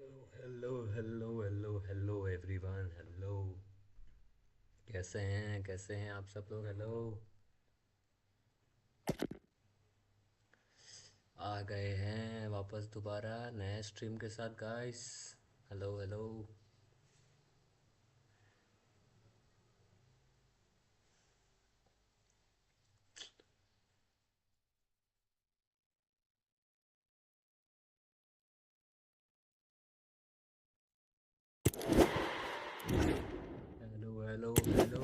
Hello everyone. Hello, कैसे हैं आप सब लोग? हेलो, आ गए हैं वापस दोबारा नए स्ट्रीम के साथ guys. Hello hello. Hello hello hello.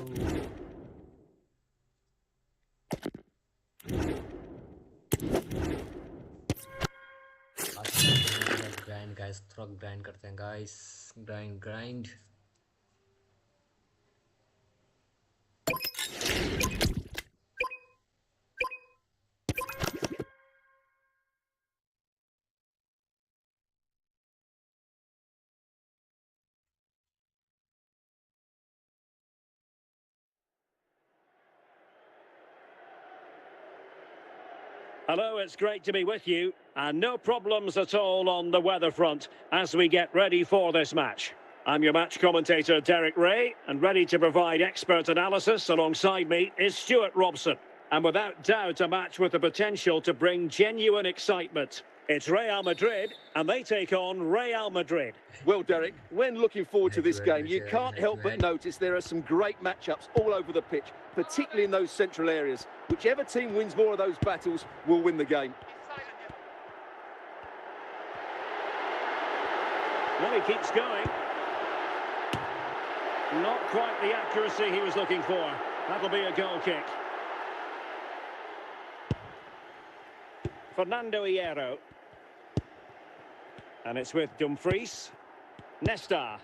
आज करते हैं थोड़ा ग्राइंड गाइस, थोड़ा ग्राइंड करते हैं guys. Grind grind. Hello, it's great to be with you, and no problems at all on the weather front as we get ready for this match. I'm your match commentator, Derek Ray, and ready to provide expert analysis alongside me is Stuart Robson. And without doubt, a match with the potential to bring genuine excitement. It's Real Madrid, and they take on Real Madrid. Well, Derek, when looking forward to this game, you Hey, can't help but notice there are some great matchups all over the pitch, particularly in those central areas. Whichever team wins more of those battles will win the game. Well, he keeps going. Not quite the accuracy he was looking for. That'll be a goal kick. Fernando Hierro. And it's with Dumfries. Nesta.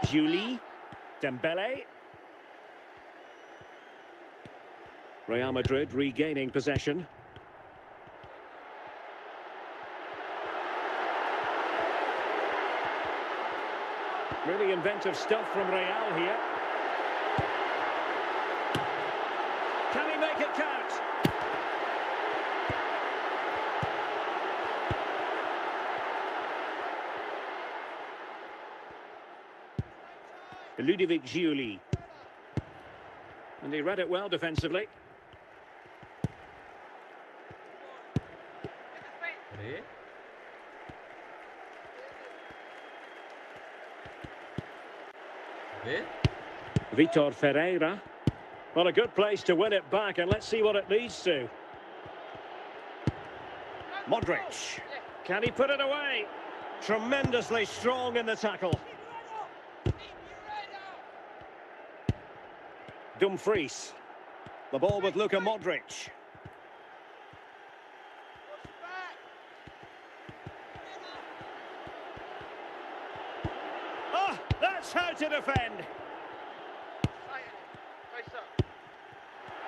Julie. Dembele. Real Madrid regaining possession. Really inventive stuff from Real here. Can he make it count? Ludovic Giuli. And he read it well defensively. Vitor Ferreira. Well, a good place to win it back, and let's see what it leads to. Modric. Can he put it away? Tremendously strong in the tackle. Dumfries. The ball with Luka Modric. Ah, that's how to defend.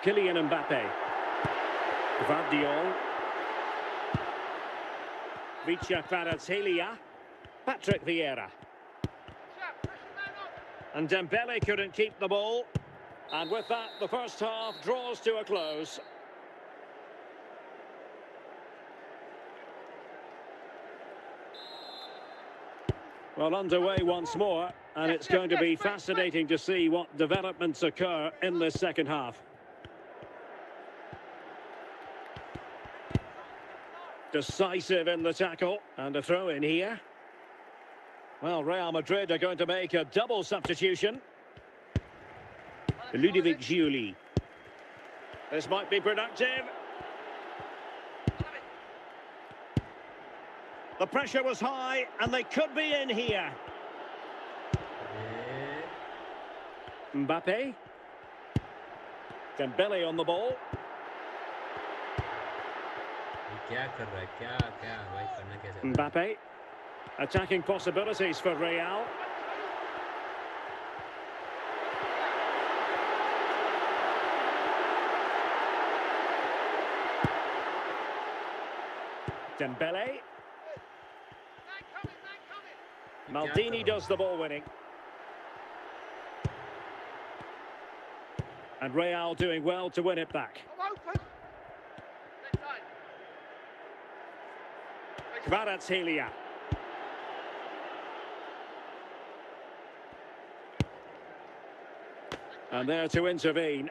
Kylian Mbappe. Gvardiol. Vicha Kvaratskhelia. Patrick Vieira. And Dembele couldn't keep the ball. And with that, the first half draws to a close. Well, underway once more, and it's going to be fascinating to see what developments occur in this second half. Decisive in the tackle, and a throw in here. Well, Real Madrid are going to make a double substitution. Ludovic Giuli. This might be productive. The pressure was high, and they could be in here. Mbappe. Dembele on the ball. Mbappe. Attacking possibilities for Real. Dembele. Maldini does the ball winning. And Real doing well to win it back. Kvaratskhelia. And there to intervene.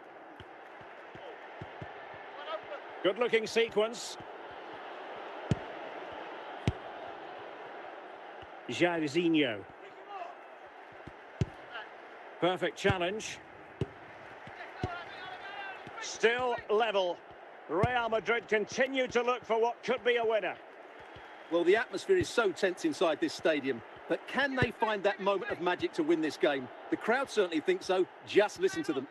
Good-looking sequence. Jairzinho. Perfect challenge. Still level. Real Madrid continue to look for what could be a winner. Well, the atmosphere is so tense inside this stadium, but can they find that moment of magic to win this game? The crowd certainly think so. Just listen to them.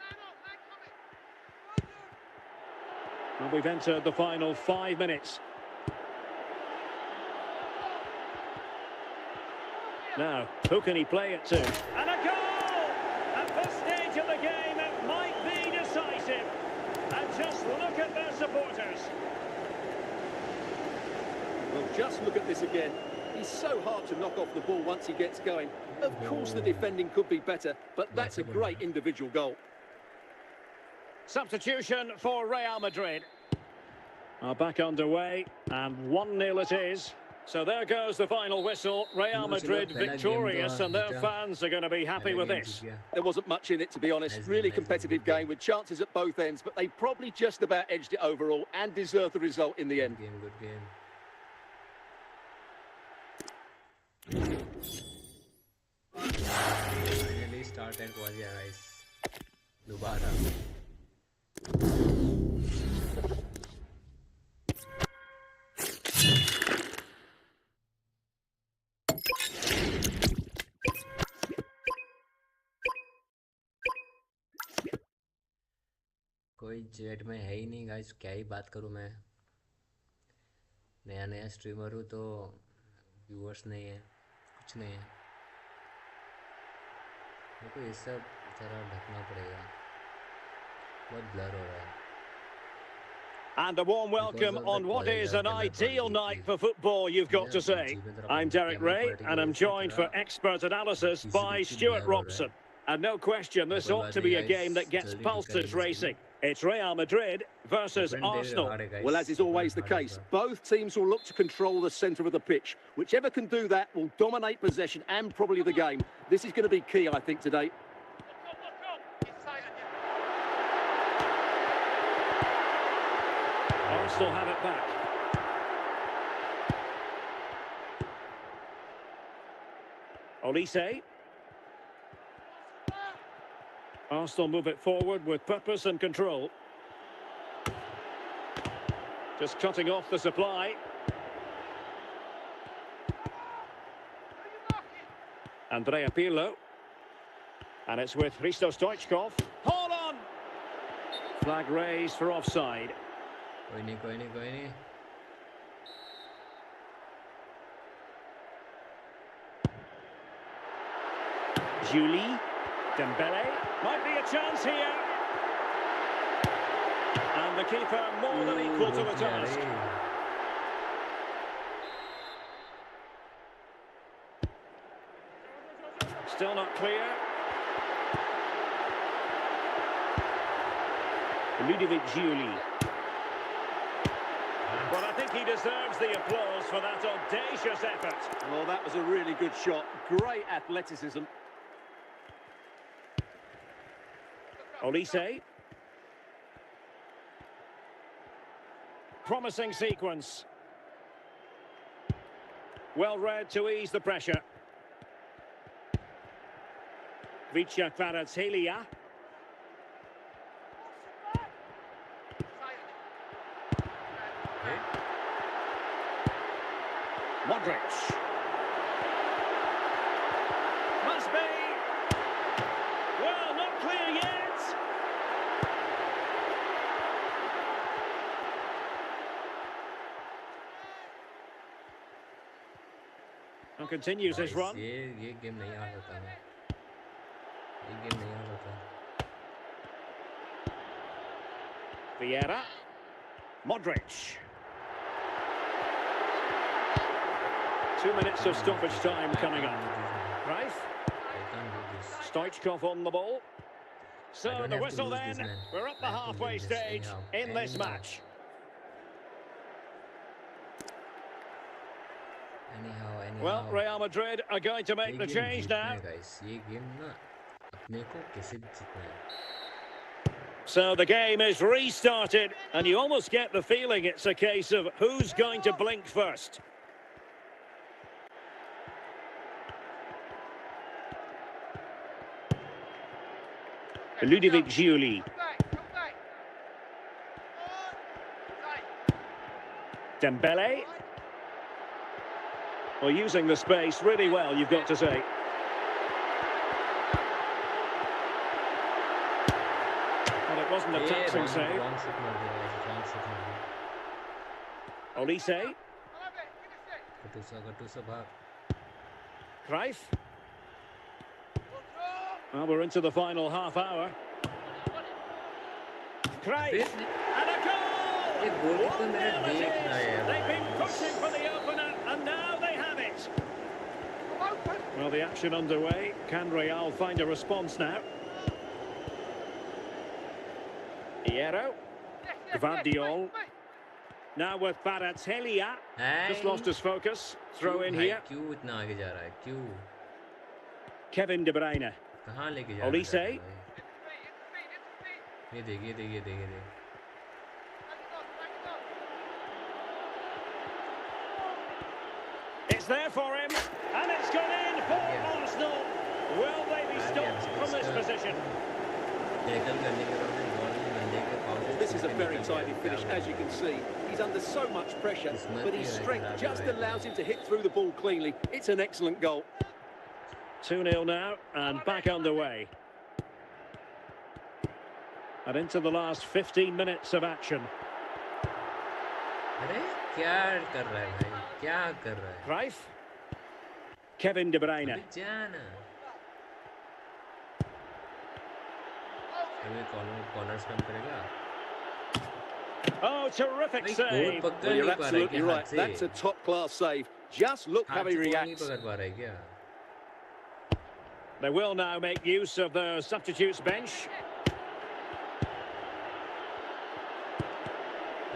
And we've entered the final 5 minutes. Now, who can he play it to? And a goal! At this stage of the game, it might be decisive. And just look at their supporters. Well, just look at this again. He's so hard to knock off the ball once he gets going. Of course, the defending could be better, but that's a great individual goal. Substitution for Real Madrid. Are back underway, and 1-0 it is. So there goes the final whistle. Real Madrid victorious, and their fans are going to be happy with this. There wasn't much in it, to be honest. Really competitive game with chances at both ends, but they probably just about edged it overall and deserved the result in the end. Good game. Finally started हुआ guys. दोबारा. कोई chat में है ही नहीं guys, क्या ही बात करूं मैं. नया स्ट्रीमर हूं तो व्यूअर्स नहीं है, कुछ नहीं है. मेरे को ये सब जरा ढकना पड़ेगा, बहुत ब्लर हो रहा है. And a warm welcome on what is an ideal night for football, you've got to say. I'm Derek Ray, and I'm joined for expert analysis by Stuart Robson. And no question, this ought to be a game that gets pulses racing. It's Real Madrid versus Arsenal. Well, as is always the case, both teams will look to control the centre of the pitch. Whichever can do that will dominate possession and probably the game. This is going to be key, I think, today. Arsenal have it back. Olise. Arsenal move it forward with purpose and control. Just cutting off the supply. Andrea Pirlo. And it's with Hristo Stoichkov. Hold on! Flag raised for offside. कोई नहीं. Julie. Dembele. Might be a chance here. And the keeper more than equal to the task. Still not clear. Ludovic Julie. Well, I think he deserves the applause for that audacious effort. Well, that was a really good shot. Great athleticism. Olise. Promising sequence. Well read to ease the pressure. Bibeka Konthoujam. Modric. Must be. Well, not clear yet. And continues his run. ये game नहीं आ रहा था. ये game नहीं आ रहा था. Vieira. Modric. 2 minutes of stoppage time coming up. Right? Stoichkov on the ball. So the whistle then. We're at the halfway stage in this match. Well, anyhow. Real Madrid are going to make ये the game change जीतना now. है guys, ये game ना अपने को कैसे जीतना है. So the game is restarted, and you almost get the feeling it's a case of who's going to blink first. Ludovic Giuli. Dembele. Well, using the space really well, you've got to say. Well, it wasn't a taxing save. Wrong shoot मार दिया guys, wrong shoot मार दिया. Olise. Gattuso भाग. Cruyff. Well, we're into the final half hour. Cruyff. And a goal! ये गोल तो मेरा देख रहा है They've been यार. pushing for the opener, and now they have it. Well, the action underway. Can Real find a response now? Hierro. Gvardiol. Now with Barattaglia. Just lost his focus. Throw in here. क्यों इतना आगे जा रहा है? क्यों? Kevin De Bruyne. कहाँ लेके जा रहा है? Olise. ये देख. It's there for him, and it's gone in for Arsenal. Will they be stopped from this position? This is a very tidy finish, as you can see. He's under so much pressure, but his strength just allows him to hit through the ball cleanly. It's an excellent goal. 2-0 now, and back underway. And into the last 15 minutes of action. अरे क्या कर रहा है भाई? क्या कर रहा है? Cruyff. Kevin De Bruyne. अबे जाना. अबे कॉर्नर स्पैम करेगा. Oh, terrific भाई गोल save. पकड़ Well, नहीं you're पा रहा है absolutely क्या हाथ right. से? That's a top-class save. Just look how हाथ he से बॉल नहीं reacts. पकड़ पा रहा है क्या? They will now make use of the substitutes bench.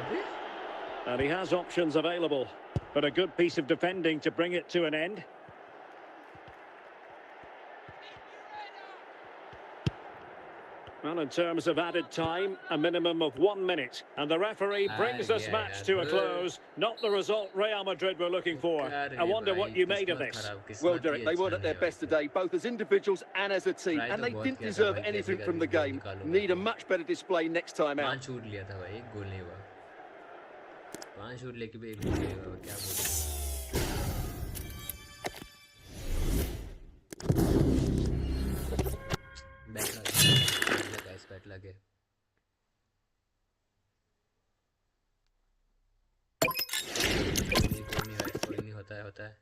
अबे And he has options available, but a good piece of defending to bring it to an end. Well, in terms of added time, a minimum of 1 minute. And the referee brings this match to a close. Not the result Real Madrid were looking for. I wonder what you made of this. Well, Derek, they weren't at their best today, both as individuals and as a team, and they didn't deserve anything from the game. Need a much better display next time out. 5 shoot लिया था भाई, एक गोल नहीं हुआ. 5 shoot लेके भी एक गोल नहीं हुआ. क्या बोलूं? बैट लगे. कोई नहीं होता है.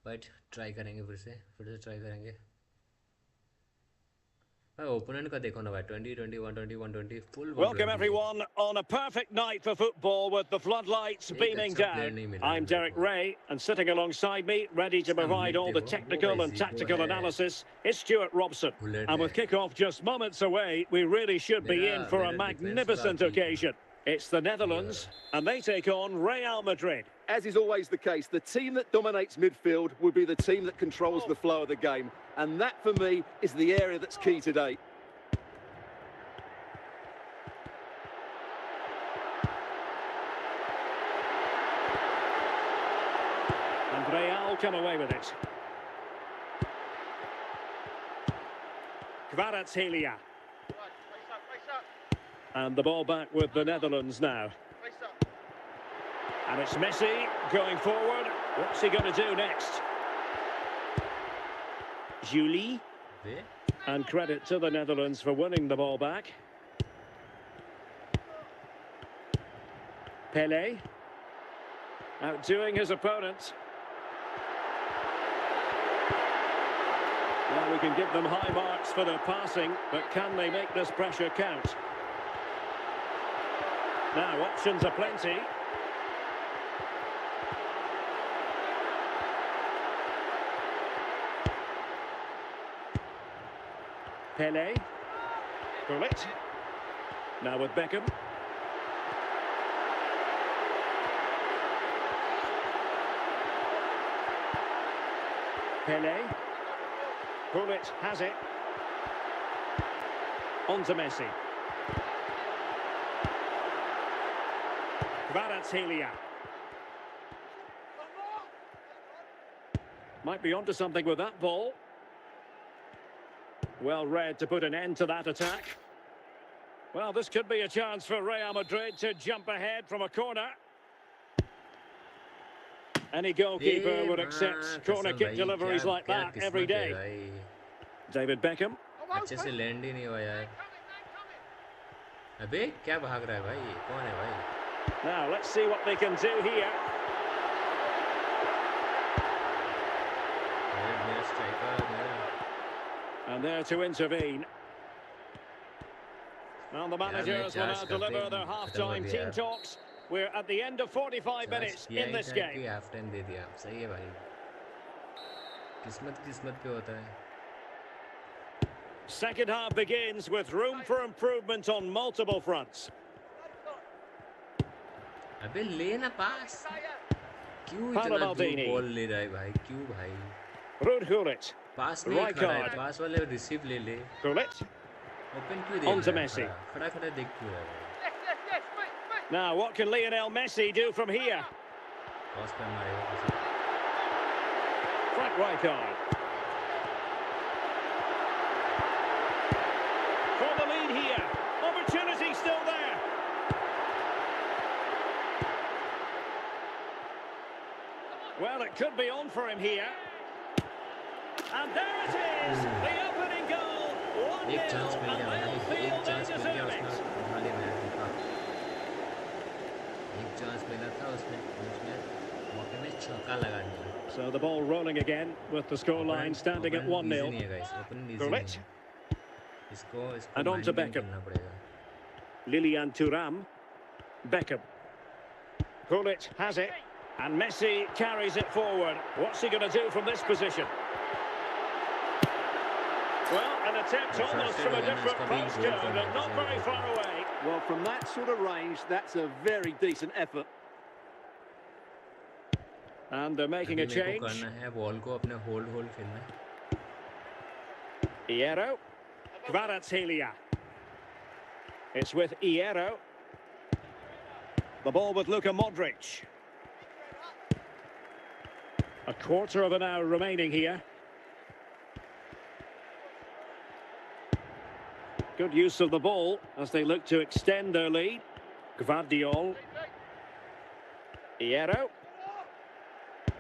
बट ट्राई करेंगे फिर से ट्राई करेंगे. ओपोनेंट का देखो ना भाई. 20, 21, 20, 120 full. Welcome everyone on a perfect night for football with the floodlights beaming down. I'm Derek Ray, and sitting alongside me, ready to provide all the technical and tactical analysis, is Stuart Robson. And with kick-off just moments away, we really should be in for a magnificent occasion. It's the Netherlands, and they take on Real Madrid. As is always the case, the team that dominates midfield will be the team that controls the flow of the game. And that, for me, is the area that's key today. And Real come away with it. Kvaratskhelia. And the ball back with the Netherlands now. And it's Messi going forward. What's he going to do next? Giuli. And credit to the Netherlands for winning the ball back. Pele. Outdoing his opponent. Well, we can give them high marks for their passing, but can they make this pressure count? Now, options are plenty. Pele. Bullet. Now with Beckham. Pele. Pullet has it. On to Messi. Kvaratskhelia. Might be onto something with that ball. Well read to put an end to that attack. Well, this could be a chance for Real Madrid to jump ahead from a corner. Any goalkeeper would accept corner kick deliveries like that every day. David Beckham. अच्छे से land ही नहीं हुआ यार. अबे क्या भाग रहा है भाई? ये कौन है भाई? Now let's see what they can do here. मेरा स्ट्राइकर मेरा. And there to intervene. Well, the managers will now deliver their half-time team talks. We're at the end of 45 minutes in this game. Half time दे दिया. सही है भाई. किस्मत पे होता है. Second half begins with room for improvement on multiple fronts. अबे ले ना पास. क्यों इतना दूर बॉल ले रहा है भाई? क्यों भाई? Ruud Gullit. पास नहीं खड़ा है. पास वाले रिसीव ले ले. Gullit. ओपन क्यों दे? On to Messi. खड़ा देख क्यों रहा है? Now, what can Lionel Messi do from here? Frank Rijkaard. For the lead here. Opportunity still there. Well, it could be on for him here. And there it is. The opening goal. 1-0. And they'll feel they deserve it. So the ball rolling again with the scoreline standing at 1-0. Gullit. And on to Beckham. Lilian Thuram. Beckham. Gullit has it. And Messi carries it forward. What's he going to do from this position? Well, an attempt almost from a different postcode and not very far away. Well, from that sort of range, that's a very decent effort. And they're making a change. Hierro. Kvaratskhelia. It's with Hierro. The ball with Luka Modric. A quarter of an hour remaining here. Good use of the ball as they look to extend their lead. Gvardiol. Hierro.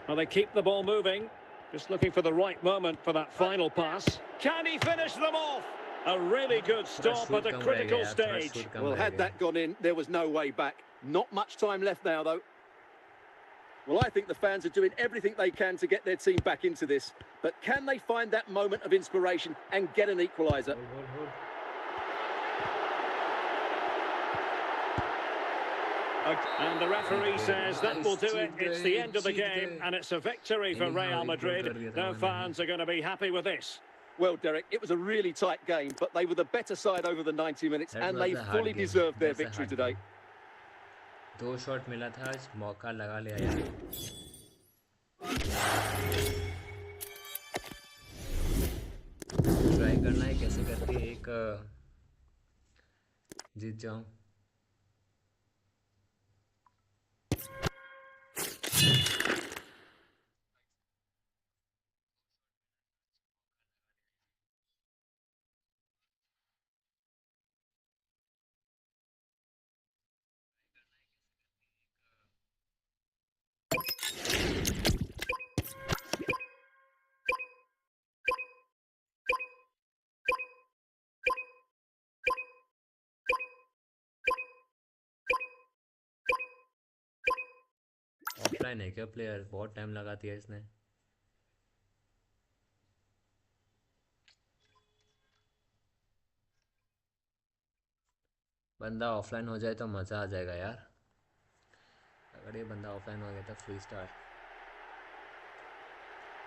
Well, they keep the ball moving. Just looking for the right moment for that final pass. Can he finish them off? A really good stop at a critical stage. Well, had that gone in, there was no way back. Not much time left now, though. Well, I think the fans are doing everything they can to get their team back into this. But can they find that moment of inspiration and get an equaliser? And the referee says that will do it. It's the end of the game, and it's a victory for Real Madrid. Their fans are going to be happy with this. Well, Derek, it was a really tight game, but they were the better side over the 90 minutes, and they fully deserved their victory today. 2 shot मिला था, आज मौका लगा लिया यार. Try करना है कैसे करके एक जीत जाऊं. ऑफलाइन है क्या प्लेयर? बहुत टाइम लगा दिया इसने. बंदा ऑफलाइन हो जाए तो मजा आ जाएगा यार. अगर ये बंदा ऑफलाइन हो गया तो free star.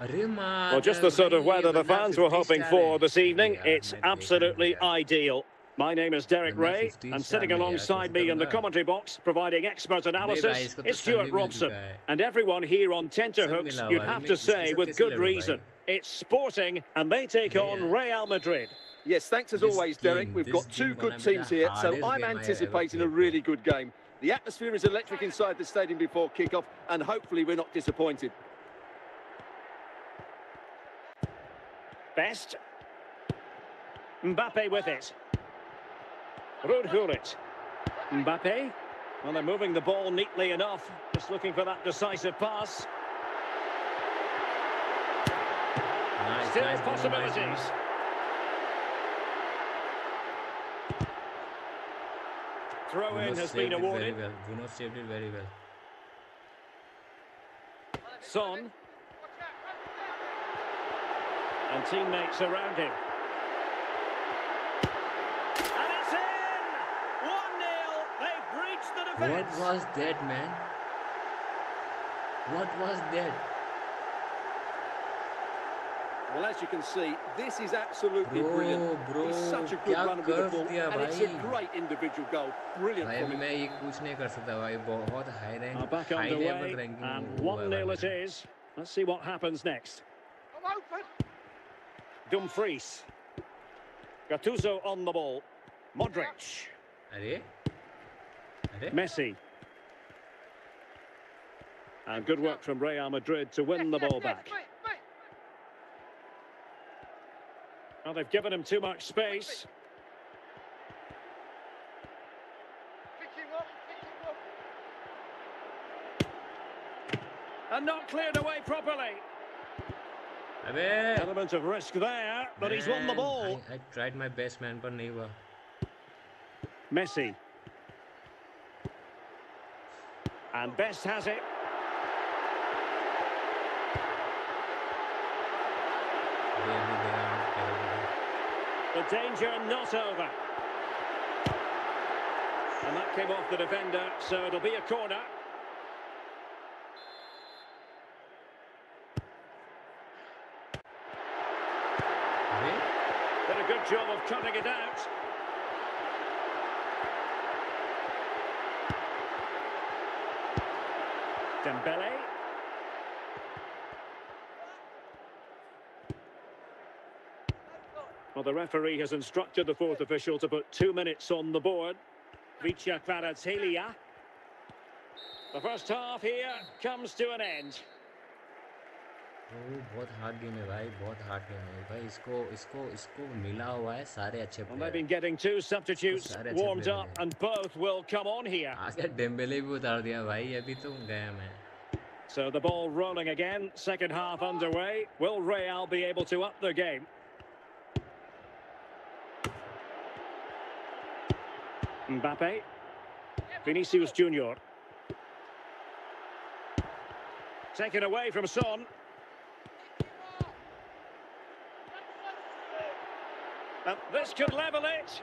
Well, just the sort of weather the fans were hoping for this evening. It's absolutely ideal. My name is Derek Ray, and sitting alongside me in the commentary box, providing expert analysis, is Stuart Robson. And everyone here on tenterhooks, you'd have to say, with good reason. It's Sporting, and they take on Real Madrid. Yes, thanks as always, Derek. We've got two good teams here, so I'm anticipating a really good game. The atmosphere is electric inside the stadium before kick-off, and hopefully we're not disappointed. Best. Mbappe with it. Rudhurit. Mbappe. Well, they're moving the ball neatly enough. Just looking for that decisive pass. Still possibilities. Throw-in has been awarded. Bruno saved it very well. Son. And teammates around him. And it's in! 1-0. They've breached the defence. What was that, man? What was that? Well, as you can see, this is absolutely brilliant. Bro, He's such a good runner with the ball, and it's a भाई? great individual goal. Brilliant भाई from अभी him. मैं ये कुछ नहीं कर सकता भाई बहुत high rank Are back high underway, level ranking and 1-0 it is. Let's see what happens next. Dumfries. Gattuso on the ball. Modric. अरे Messi. And good work from Real Madrid to win the ball back. Well, they've given him too much space. And not cleared away properly. अबे Element of risk there, but he's won the ball. I tried my best, man, पर नहीं हुआ. Messi. And Best has it. The danger not over. And that came off the defender, so it'll be a corner. Did a good job of cutting it out. Dembele. Well, the referee has instructed the fourth official to put 2 minutes on the board. Bibeka Konthoujam. The first half here comes to an end. बहुत hard game है भाई बहुत hard game है भाई इसको मिला हुआ है सारे अच्छे And they've been getting two substitutes warmed up, and both will come on here. आगे डेम्बेले भी उतार दिया भाई अभी तो गया मैं. So the ball rolling again, second half underway. Will Real be able to up their game? Mbappe. Vinicius Junior. Taken away from Son. And this could level it.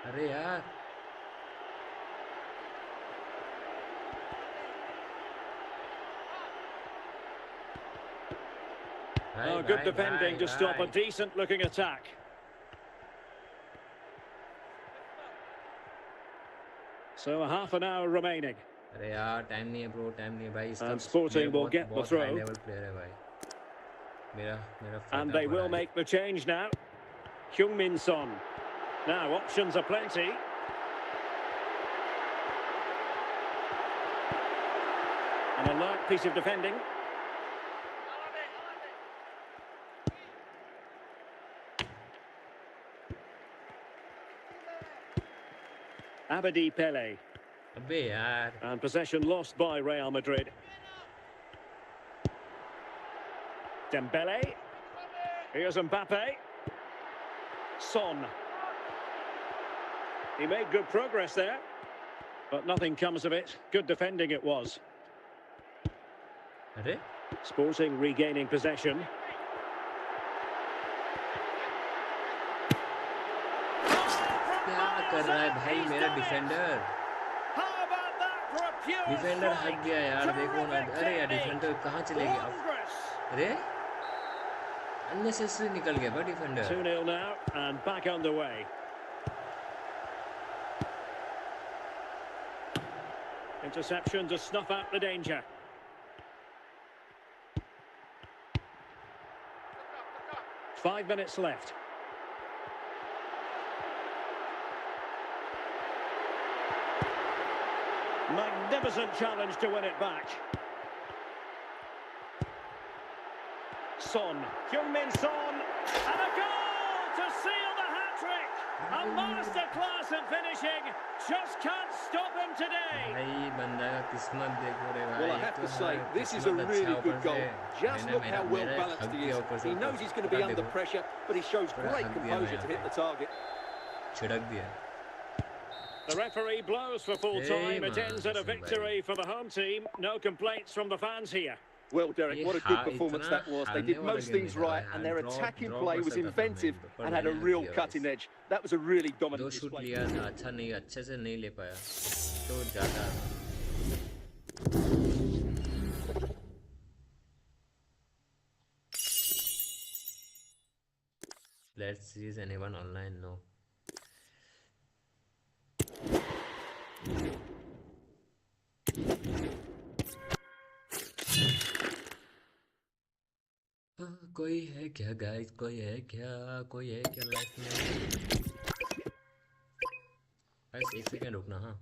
अरे यार Oh, good defending to stop a decent-looking attack. So a half an hour remaining. अरे यार time नहीं है bro time नहीं है भाई इसका And Sporting will get the throw. High level player है भाई मेरा And they will make the change now. Heung-min Son. Now options are plenty. An alert piece of defending. Abedi Pele. अबे यार And possession lost by Real Madrid. Dembele. Here's Mbappe. Son. He made good progress there, but nothing comes of it. Good defending it was. अरे Sporting regaining possession. क्या कर रहा है भाई मेरा defender How about that for a pure defender strike? हट गया यार देखो ना अरे यार डिफेंडर कहाँ चले गया Wondrous. अरे अननेसेसरी निकल गया भाई defender 2-0 now and back underway. Interception to snuff out the danger. 5 minutes left. Magnificent challenge to win it back. Son, Heung-min Son, and a goal to seal the hat-trick! A masterclass in finishing, just can't stop him today. भाई बंदा का किस्मत देखो रे भाई. Well, I have to say, this is a really good goal. Just look how well balanced he is. He knows he's going to be under pressure, but he shows great composure to hit the target. छिड़क दिया. The referee blows for full time. It ends in a victory for the home team. No complaints from the fans here. Well, Derek, what a good performance that was. They did most things right, and their attacking play was inventive and had a real cutting edge. That was a really dominant display. लिया था, अच्छा नहीं, अच्छे से नहीं ले पाया, तो ज़्यादा. Let's see, is anyone online? No. कोई है क्या गाइस? कोई है क्या? कोई है क्या लाइफ में? गाइस 1 सेकंड रुकना. हाँ,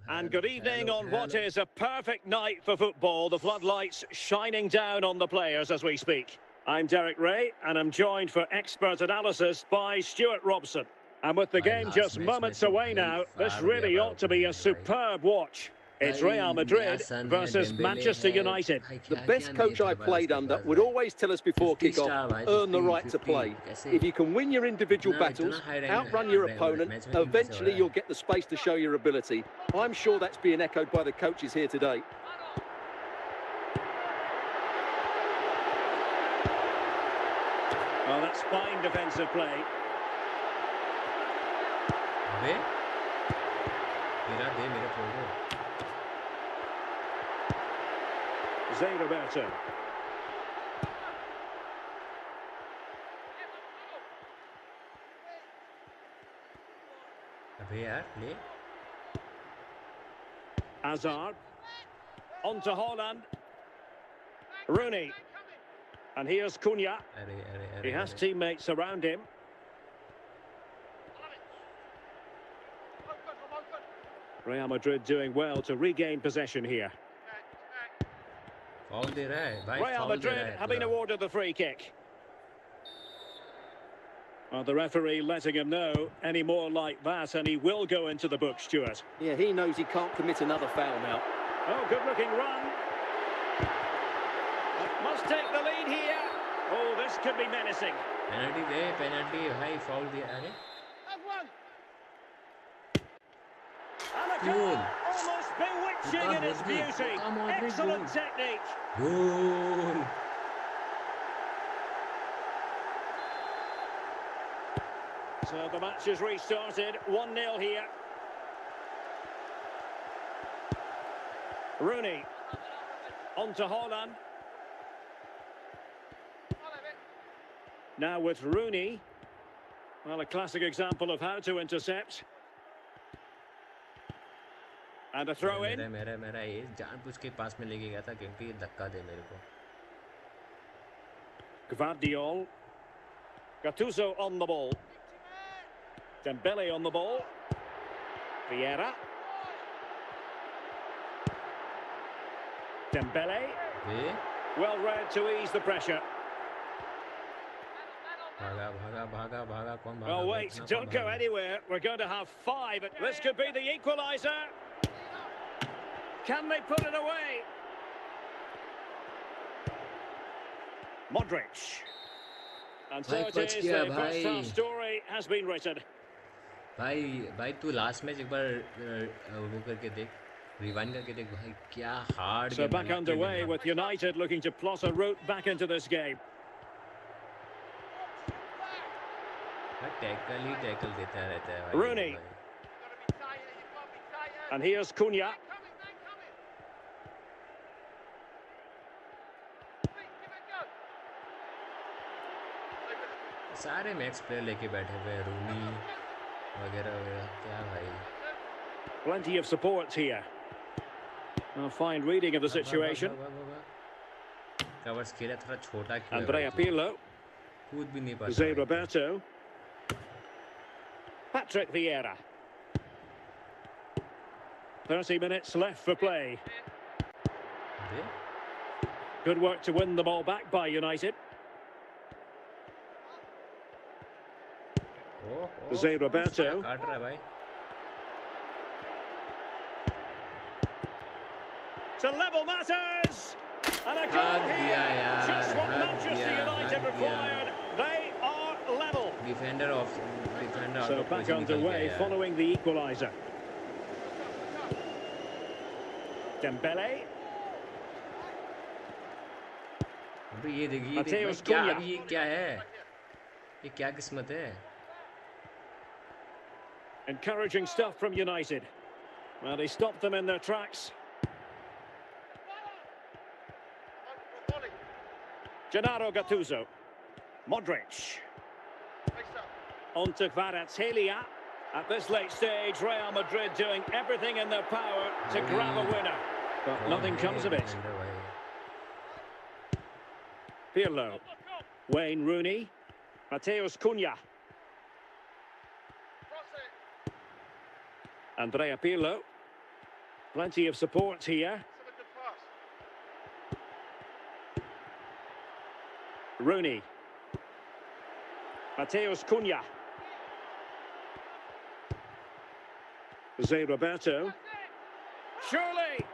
And good evening on what is a perfect night for football. The floodlights shining down on the players as we speak. I'm Derek Ray, and I'm joined for expert analysis by Stuart Robson. And with the game just moments away now, this really ought to be a superb watch. It's Real Madrid versus Manchester United. The best coach I played under would always tell us before kick-off, earn the right to play. If you can win your individual battles, outrun your opponent, eventually you'll get the space to show your ability. I'm sure that's being echoed by the coaches here today. Well, that's fine defensive play. Zé Roberto. Hazard. On to Haaland. Rooney. And here's Cunha. He has teammates around him. Real Madrid doing well to regain possession here. Real Madrid have been awarded the free kick. Well, the referee letting him know any more like that, and he will go into the book, Stuart. Yeah, he knows he can't commit another foul now. Oh, good-looking run. Must take the lead here. Oh, this could be menacing. Penalty there, penalty. High foul there. And a goal, almost bewitching in its beauty. Excellent technique. Goal. So the match is restarted. 1-0 here. Rooney. On to Haaland. Now with Rooney. Well, a classic example of how to intercept. And a throw in. मेरा ये जानबूझ के पास में लेके गया था क्योंकि धक्का दे मेरे को. Gvardiol. Gattuso on the ball. Dembele on the ball. Vieira. Dembele. Well read to ease the pressure. Oh, wait, don't go anywhere. We're going to have 5. This could be the equaliser. Can they put it away? Modric. And so it is, the first half story has been written. भाई तू last match एक बार वो करके देख rewind करके देख भाई, क्या हार्ड So गेम है back लिटरली underway भाई। with United looking to plot a route back into this game. भाई टैकल ही टैकल देता रहता है भाई ये Rooney. भाई। And here's Cunha. सारे मैक्स प्लेयर लेके बैठे हुए हैं, रूनी वगैरह वगैरह, क्या भाई। Plenty of support here. A fine reading of the situation. Covers खेला, थोड़ा छोटा क्यों है Andrea भाई तू? Pirlo. कूद भी नहीं पाता Jose भाई तू। Roberto. Patrick Vieira. 30 minutes left for play. They Good work to win the ball back by United. Jose Roberto. काट रहा है भाई। To level matters. And a goal हक दिया here. यार, Just what हक Manchester दिया, United हक दिया। required. They are level. Defender out So of back position निकल underway गया यार। following the equaliser. Dembele. अबे ये देखिए Mateus क्या, Cunha. अभी ये क्या है, ये क्या किस्मत है। Encouraging stuff from United. Well, they stopped them in their tracks. Gennaro Gattuso. Modric. On to Kvaratskhelia. At this late stage, Real Madrid doing everything in their power to grab a winner. But nothing comes of it. Pirlo. Wayne Rooney. Mateus Cunha. Andrea Pirlo. Plenty of support here. Rooney. Mateus Cunha. Jose Roberto. Surely.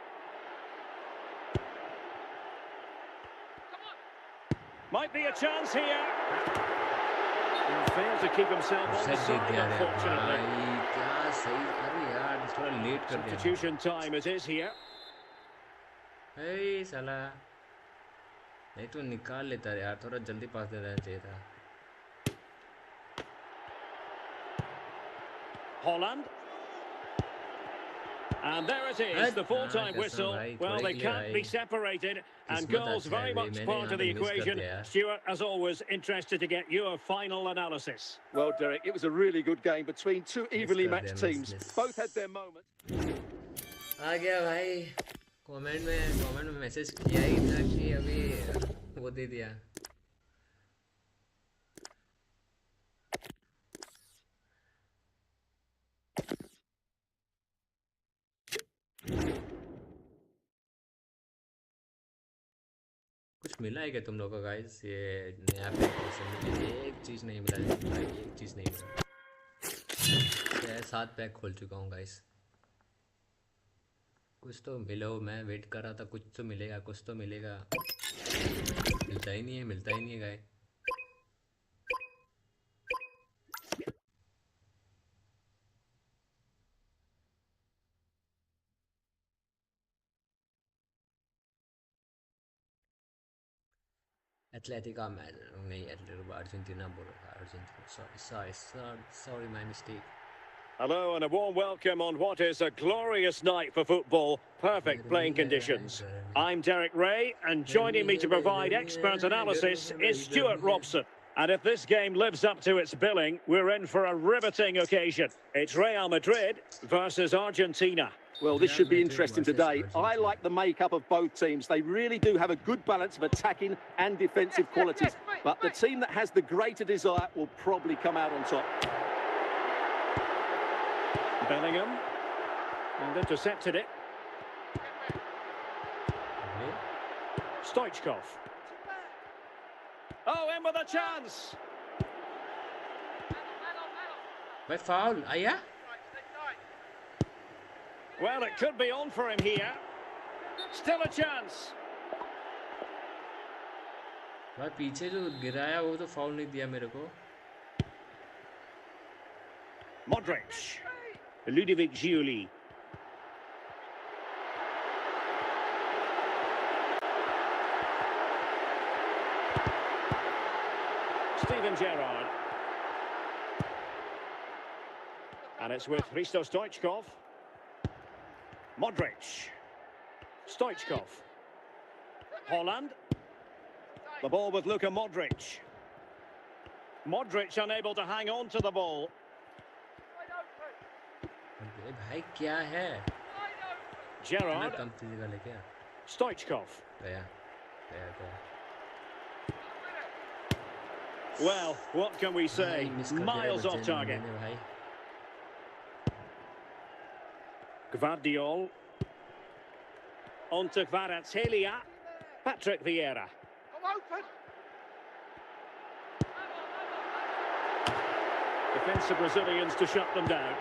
Might be a chance here. And failed to keep himself on the set they side, दिया रे unfortunately. भाई, क्या सही, अरे यार थोड़ा late कर दिया। Substitution time it is here. हे साला, नहीं तो निकाल लेता यार, थोड़ा जल्दी पास दे देना चाहिए था। Holland. And there it is, the full-time whistle. Well, they can't be separated, and goals very much part of the equation. Stuart, as always, interested to get your final analysis. Well, Derek, it was a really good game between two evenly matched teams. Both had their moments. आ गया भाई, comment में message किया ही था कि अभी वो दे दिया। कुछ मिला है क्या तुम लोगों को गाइस? ये नया पैक मुझे एक चीज़ नहीं मिला भाई, एक चीज़ नहीं मिला। 7 पैक खोल चुका हूँ गाइस। कुछ तो मिलो, मैं वेट कर रहा था कुछ तो मिलेगा, कुछ तो मिलेगा। मिलता ही नहीं है, मिलता ही नहीं है गाइस। एथलेटिका मैच नहीं, एथलेटिको अर्जेंटीना बोल रहा था, Argentina. Sorry my mistake. Hello and a warm welcome on what is a glorious night for football. Perfect playing conditions. I'm Derek Ray, and joining me to provide expert analysis is Stuart Robson. And if this game lives up to its billing, we're in for a riveting occasion. It's Real Madrid versus Argentina. Well, this should be interesting today. I like the makeup of both teams. They really do have a good balance of attacking and defensive qualities. But the team that has the greater desire will probably come out on top. Bellingham. And intercepted it. Stoichkov. Oh, in with a chance. भाई foul आया? Well, it could be on for him here. Still a chance. भाई पीछे जो गिराया वो तो foul नहीं दिया मेरे को। Modric. Ludovic Giuli. Steven Gerrard. And it's with Hristo Stoichkov. Modric. Stoichkov. Holland. The ball with Luka Modric. Modric unable to hang on to the ball. अबे भाई क्या है? Gerrard. कम फिजिकल है क्या? Stoichkov. गया, गया, गया. Well, what can we say? भाई मिस कर दिया Miles off बच्चे target. ने भाई. Gvardiol. On to Kvaratskhelia. Patrick Vieira. Defensive Brazilians to shut them down.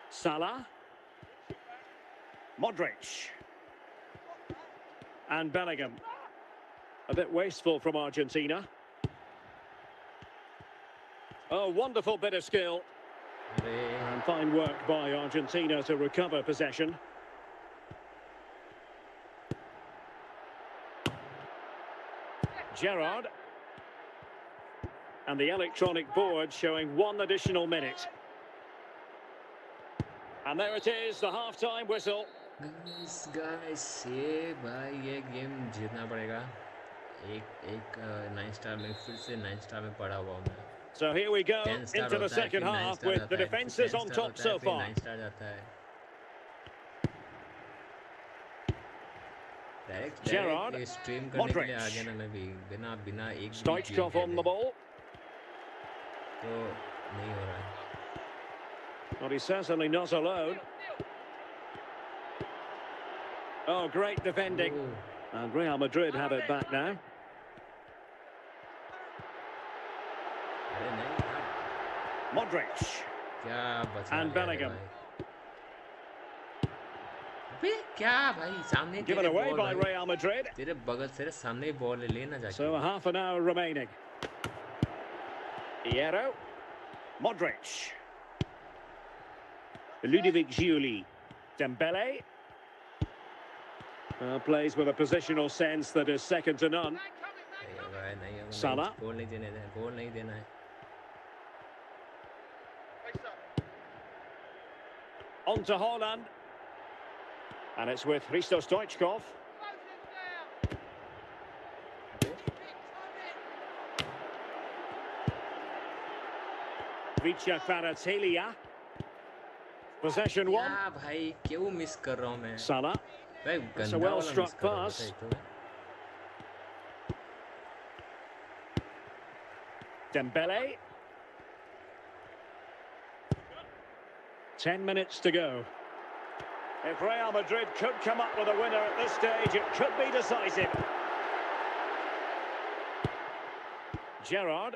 Salah. Modric. And Bellingham. A bit wasteful from Argentina. A wonderful bit of skill. अरे And fine work by Argentina to recover possession. Gerrard. And the electronic board showing one additional minute. And there it is, the half-time whistle. guys ये भाई ये game जीतना पड़ेगा. एक 9 star में फिर से 9 स्टार में पड़ा हुआ हूँ मैं. So here we go 10 star into the होता है, second फिर 9 half स्टार with the जाता है, defences फिर 10 on स्टार top होता so है, फिर far. 9 स्टार जाता है. Gerrard, डायरेक्ट स्ट्रीम करने के लिए आ Modric. गया ना मैं भी बिना एक भी Stoichkov game on the ball. तो नहीं हो रहा है. Well, he's certainly not alone. Oh, great defending. Oh, And Real Madrid have it back now. अरे नहीं यार, Modric. क्या बचा And लिया रे Bellingham. भाई. अबे क्या भाई सामने Given तेरे away बॉल by भाई, Real Madrid. तेरे बगल से सामने बॉल ले लेना जाके. So half an hour remaining. Hierro. Modric. Ludovic Giuli. Dembele. Plays with a positional sense that is second to none. नहीं होगा है, नहीं होगा, Salah. नहीं, गोल नहीं देने देना, गोल नहीं देना है. On to Holland. And it's with Hristo Stoichkov. Bibeka Konthoujam. Possession one. क्या भाई क्यों मिस कर रहा हूँ मैं? Salah. भाई It's a गंदा वाला well-struck मिस कर रहा हूँ pass. एक तो मैं. Dembele. 10 minutes to go. If Real Madrid could come up with a winner at this stage, it could be decisive. Gerrard.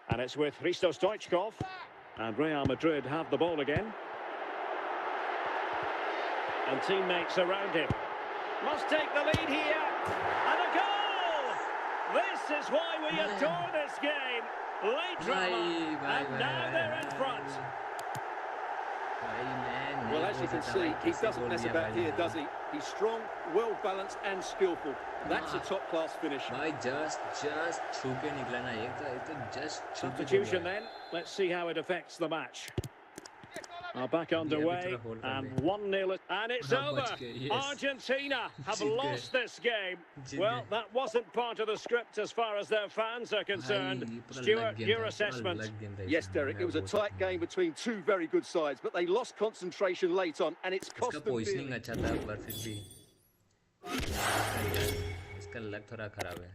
And it's with Hristo Stoichkov. And Real Madrid have the ball again. And teammates around him. Must take the lead here. And a goal! This is why we adore this game. Late drama. And now they're in front. Well, as you can see, he doesn't mess about here, does he? He's strong, well-balanced and skillful. That's a top-class finish. भाई just छू के निकला ना, एक तो just छू के Substitution छोड़ा है. then. Let's see how it affects the match. Are back underway and 1-0 and it's हाँ, over. बच गए, yes. Argentina have जीत गए. lost this game. Jeet Well, गए. that wasn't part of the script as far as their fans are concerned. भाई, पूरा Stuart, लग गया your था, पूरा assessment. लग गया था Yes, इसमें, Derek, मैं it was a बोल tight सकता हूँ. game between two very good sides, but they lost concentration late on, and it's इसका cost them पोजीशनिंग dearly. अच्छा था पर फिर भी इसका लक थोड़ा खराब है.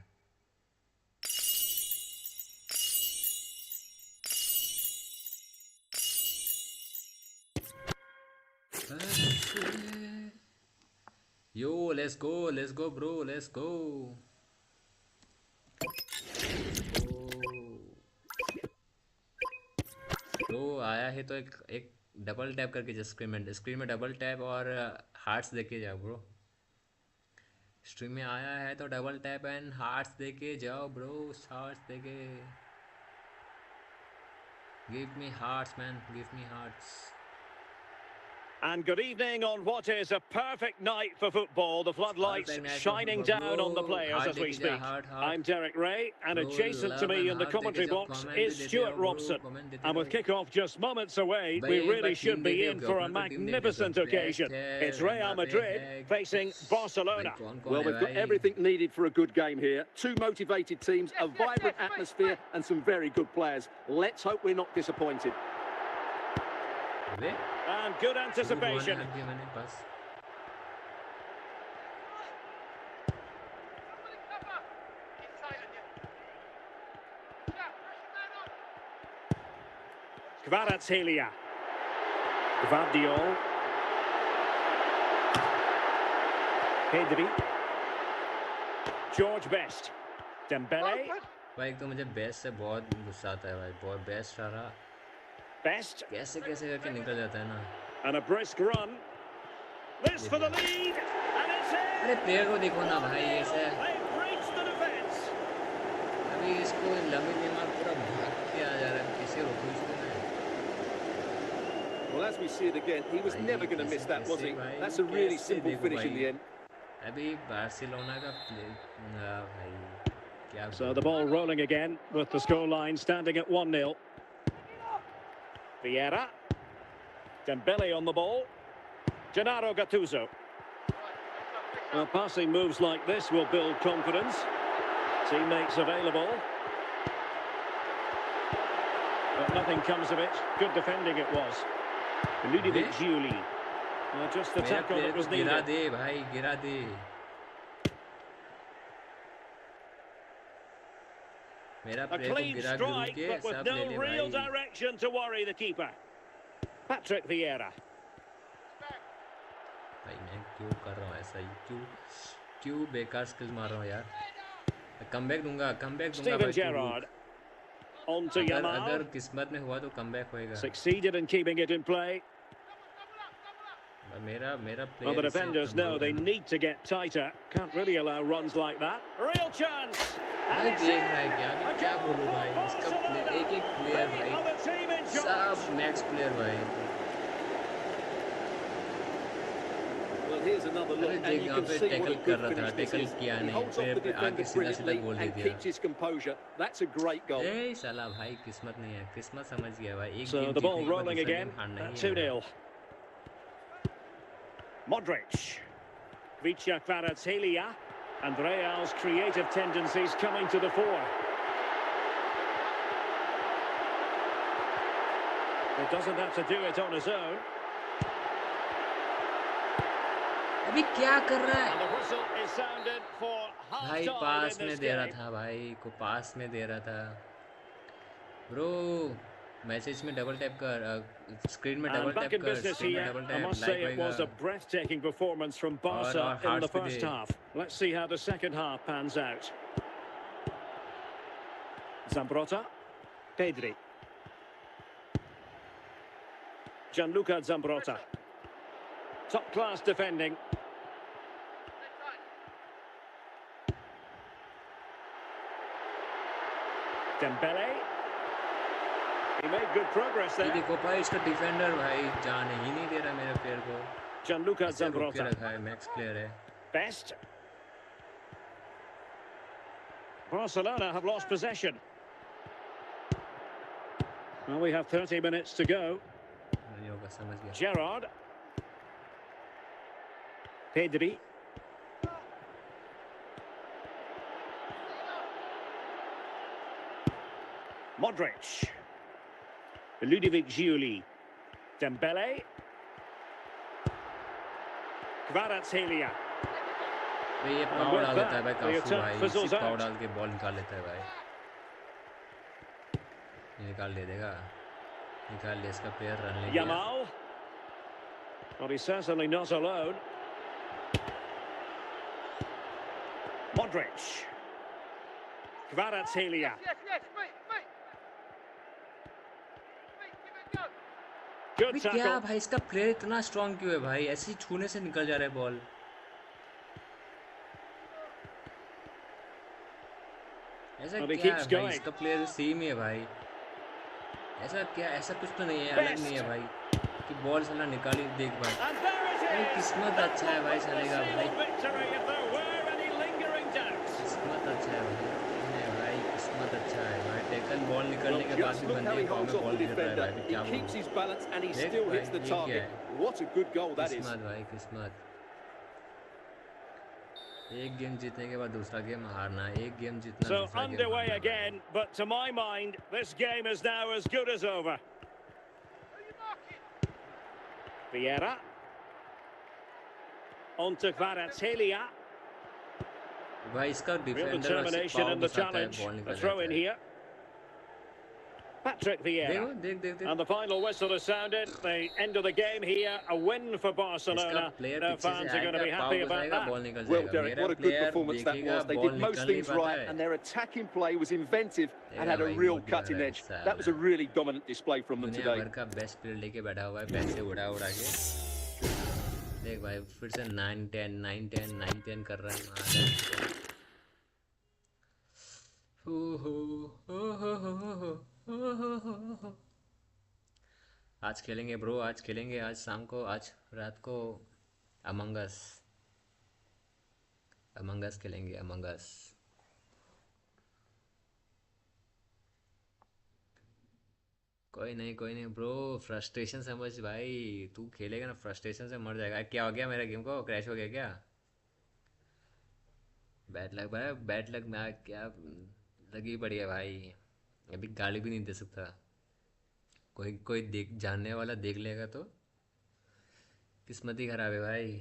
Yo, let's go, bro, let's go. तो आया है तो एक डबल टैप करके स्क्रीन में डबल टैप और हार्ट्स देके जाओ ब्रो. स्ट्रीम में आया है तो डबल टैप एंड हार्ट्स देके जाओ ब्रो. हार्ट्स देके give me hearts man, give me hearts. And good evening on what is a perfect night for football. The floodlights shining down on the players as we speak. I'm Derek Ray, and adjacent to me in the commentary box is Stuart Robson. And with kickoff just moments away, we really should be in for a magnificent occasion. It's Real Madrid facing Barcelona. Well, we've got everything needed for a good game here. Two motivated teams, a vibrant atmosphere, and some very good players. Let's hope we're not disappointed. And good anticipation. Kvaratskhelia. Gvardiol. Pedri. George Best. Dembele. भाई एक तो मुझे best से बहुत गुस्सा आता है भाई बहुत बेस्ट रहा Best. कैसे कैसे करके निकल जाता है ना And a brisk run. This for the lead. And it's in. अरे प्लेयर को देखो ना भाई ऐसे They've breached the defense. अभी इसको लंबी दिमाग पूरा भाग के आ जा रहा है किसे रोको इसको मैं Well, as we see it again, he was never going to miss that, was he? That's a really simple finish in the end. अभी बार्सिलोना का भाई क्या So the ball rolling again with the scoreline standing at 1-0. Vieira. Dembele on the ball. Gennaro Gattuso. Well, passing moves like this will build confidence. Teammates available. But nothing comes of it. Good defending it was. Ludovic Giuli. Just the tackle that was needed. गिरा दे भाई गिरा दे A clean strike, but with no real direction to worry the keeper. Patrick Vieira. भाई मैं क्यों कर रहा हूँ ऐसा क्यों बेकार स्किल्स मार रहा हूँ यार कमबैक दूंगा Steven Gerrard. On to Yamal. अगर किस्मत में हुआ तो कमबैक होएगा Succeeded in keeping it in play. मेरा Well, the defenders know they need to get tighter. Can't really allow runs like that. Real chance. भाई देख रहा है क्या बोलूं भाई इसका एक प्लेयर भाई सब मैक्स प्लेयर भाई Well, here's another look, and you can see what a good finish this is. He holds off the defender brilliantly and keeps his composure. That's a great goal. ए साला भाई किस्मत नहीं है किस्मत समझ गया भाई एक So the ball rolling again. 2-0. Modric. Bibeka Konthoujam. And Real's creative tendencies coming to the fore. He doesn't have to do it on his own. अभी क्या कर रहा And है the whistle is sounded for भाई half-time pass in में this दे रहा game. था भाई को पास में दे रहा था ब्रो मैसेज में डबल टैप कर स्क्रीन में double And back tap in कर business स्क्रीन में here, double I tap must like say it was a होएगा breathtaking performance from Barca in hearts the पे first they half. Let's see how the second half pans out. Zambrotta. Pedri. Gianluca Zambrotta. Top-class defending. Dembele. He made good progress ये there. देखो भाई इसका defender भाई जाने ही नहीं दे रहा मेरे प्लेयर को Gianluca ऐसे रोक के Zambrotta. रखा है मैक्स प्लेयर है Best. Barcelona have lost possession. Well, we have 30 minutes to go. नहीं होगा समझ गया Gerrard. Pedri. Modric. Ludovic Giuli. Dembele. Kvaratskhelia. भाई ये पाव डाल देता है भाई काफू भाई इसी पाव डाल के बॉल निकाल लेता है भाई ये निकाल ले इसका प्लेयर रन ले गया Yamal. Well, he's certainly not alone. Modric. Kvaratskhelia. Good क्या tackle. भाई इसका प्लेयर इतना स्ट्रांग क्यों है भाई ऐसे ही छूने से निकल जा रहा है बॉल ऐसा Well, he क्या keeps है भाई going. इसका प्लेयर सेम ही है भाई ऐसा कुछ तो नहीं है अलग नहीं है भाई कि बॉल साला निकाली देख भाई And there it भाई is. किस्मत That अच्छा है will भाई put the साले का seal भाई of victory if there were any lingering doubts. किस्मत अच्छा है भाई नहीं भाई किस्मत अच्छा है भाई टेकल बॉल Well, निकलने के बाद just भी look बंदे how के he पाँव holds में off बॉल the गिर रहा है defender. भाई फिर He क्या keeps बोलूं his balance and he देख still भाई hits the ये क्या target. है What a good goal that is. किस्मत भाई किस्मत एक गेम जीतने के बाद दूसरा गेम हारना एक गेम जीतना So दूसरा गेम underway हारना भाई again, but to my mind, this game is now as good as over. Vieira. On to Kvaratskhelia. भाई इसका Real defender determination pav in the घुसाता है challenge. बॉल A निकल throw जाता in है here. Patrick Vieira. देखो देख देख देख And the final whistle has sounded. The end of the game here. A win for इसका Barcelona. प्लेयर Their पीछे से fans are going to आएगा be pav happy about घुसाएगा that. Ball निकल Well, जाएगा Derek, मेरा what a good player performance that देखेगा was. They ball did निकल most नहीं things पाता right, है and their attacking play was inventive and had a भाई real मोटी cutting वाला edge. हिस्सा That was a really dominant display from them दुनिया today. भर का बेस्ट प्लेयर लेके बैठा हुआ है पैसे उड़ा उड़ा के देख भाई फिर से 9-10 9-10 9-10 कर रहा है हो हो हो हो हो हो हो हो हो। आज खेलेंगे ब्रो आज खेलेंगे आज शाम को आज रात को अमंगस अमंगस खेलेंगे अमंगस कोई नहीं ब्रो फ्रस्ट्रेशन समझ भाई तू खेलेगा ना फ्रस्ट्रेशन से मर जाएगा क्या हो गया मेरे गेम को क्रैश हो गया क्या बैड लक भाई बैड लक मैं क्या लगी पड़ी है भाई अभी गाली भी नहीं दे सकता कोई कोई देख जानने वाला देख लेगा तो किस्मत ही खराब है भाई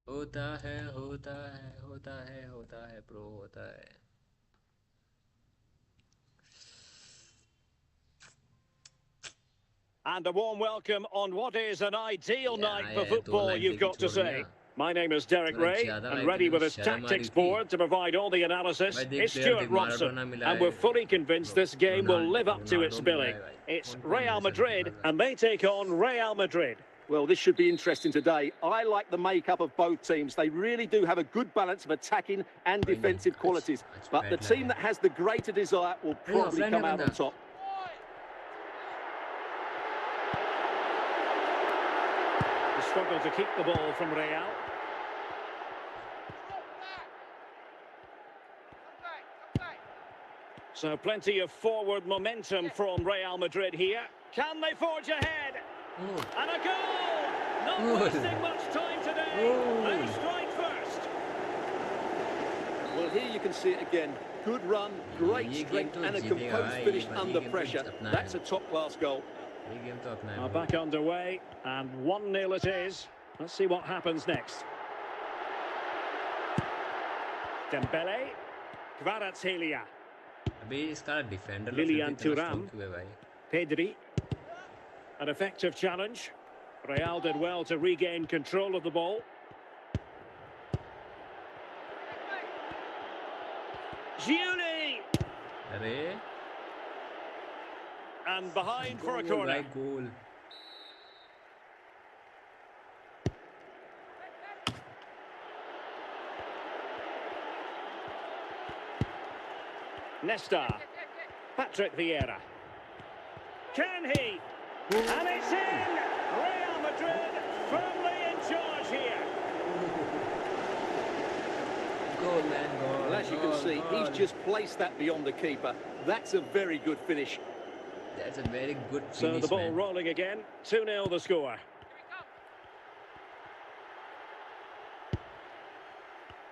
होता है होता है होता है होता है प्रो होता है And a warm welcome on what is an ideal क्या night for है दो football, लाइक you've देके got to छोड़ दिया say. My name is Derek थोड़ा Ray, ज़्यादा and लाइक ready देने with में his शर्म आ रही tactics थी board to provide all the analysis भाई देख is प्लेयर Stuart देख Robson. माराडोना मिला And है we're fully convinced this game will live up to its Ronaldo मिला billing. है भाई It's कौन कौन Real है sir Madrid, and they take on Real Madrid. Well, this should be interesting today. I like the makeup of both teams. They really do have a good balance of attacking and कोई नहीं defensive qualities. But the bat team लगे that has the greater desire will probably offline come है out on बंदा top. They struggle to keep the ball from Real. So plenty of forward momentum from Real Madrid here. Can they forge ahead? Oh And a goal! Not Goal. wasting much time today. Goal. They strike first. Well, here you can see it again. Good run, great ये game strength, तो and a जीतेगा composed भाई finish ये under game तो pressure. अपना That's a है top-class goal. ये game तो अपना Now है back underway, and 1-0 it is. Let's see what happens next. Dembele, Kvaratskhelia, अभी इसका डिफेंडर Lilian इतना Thuram. स्ट्रॉन्ग क्यों है भाई Pedri. An effective challenge. Real did well to regain control of the ball. Giuli! अरे And behind for a goal corner. भाई गोल Nesta. Patrick Vieira. Can he? And it's in! Real Madrid firmly in charge here. Goal man Well, goal as you can see, he's just placed that beyond the keeper. That's a very good finish. That's a very good So the finish ball man rolling again. 2-0 the score.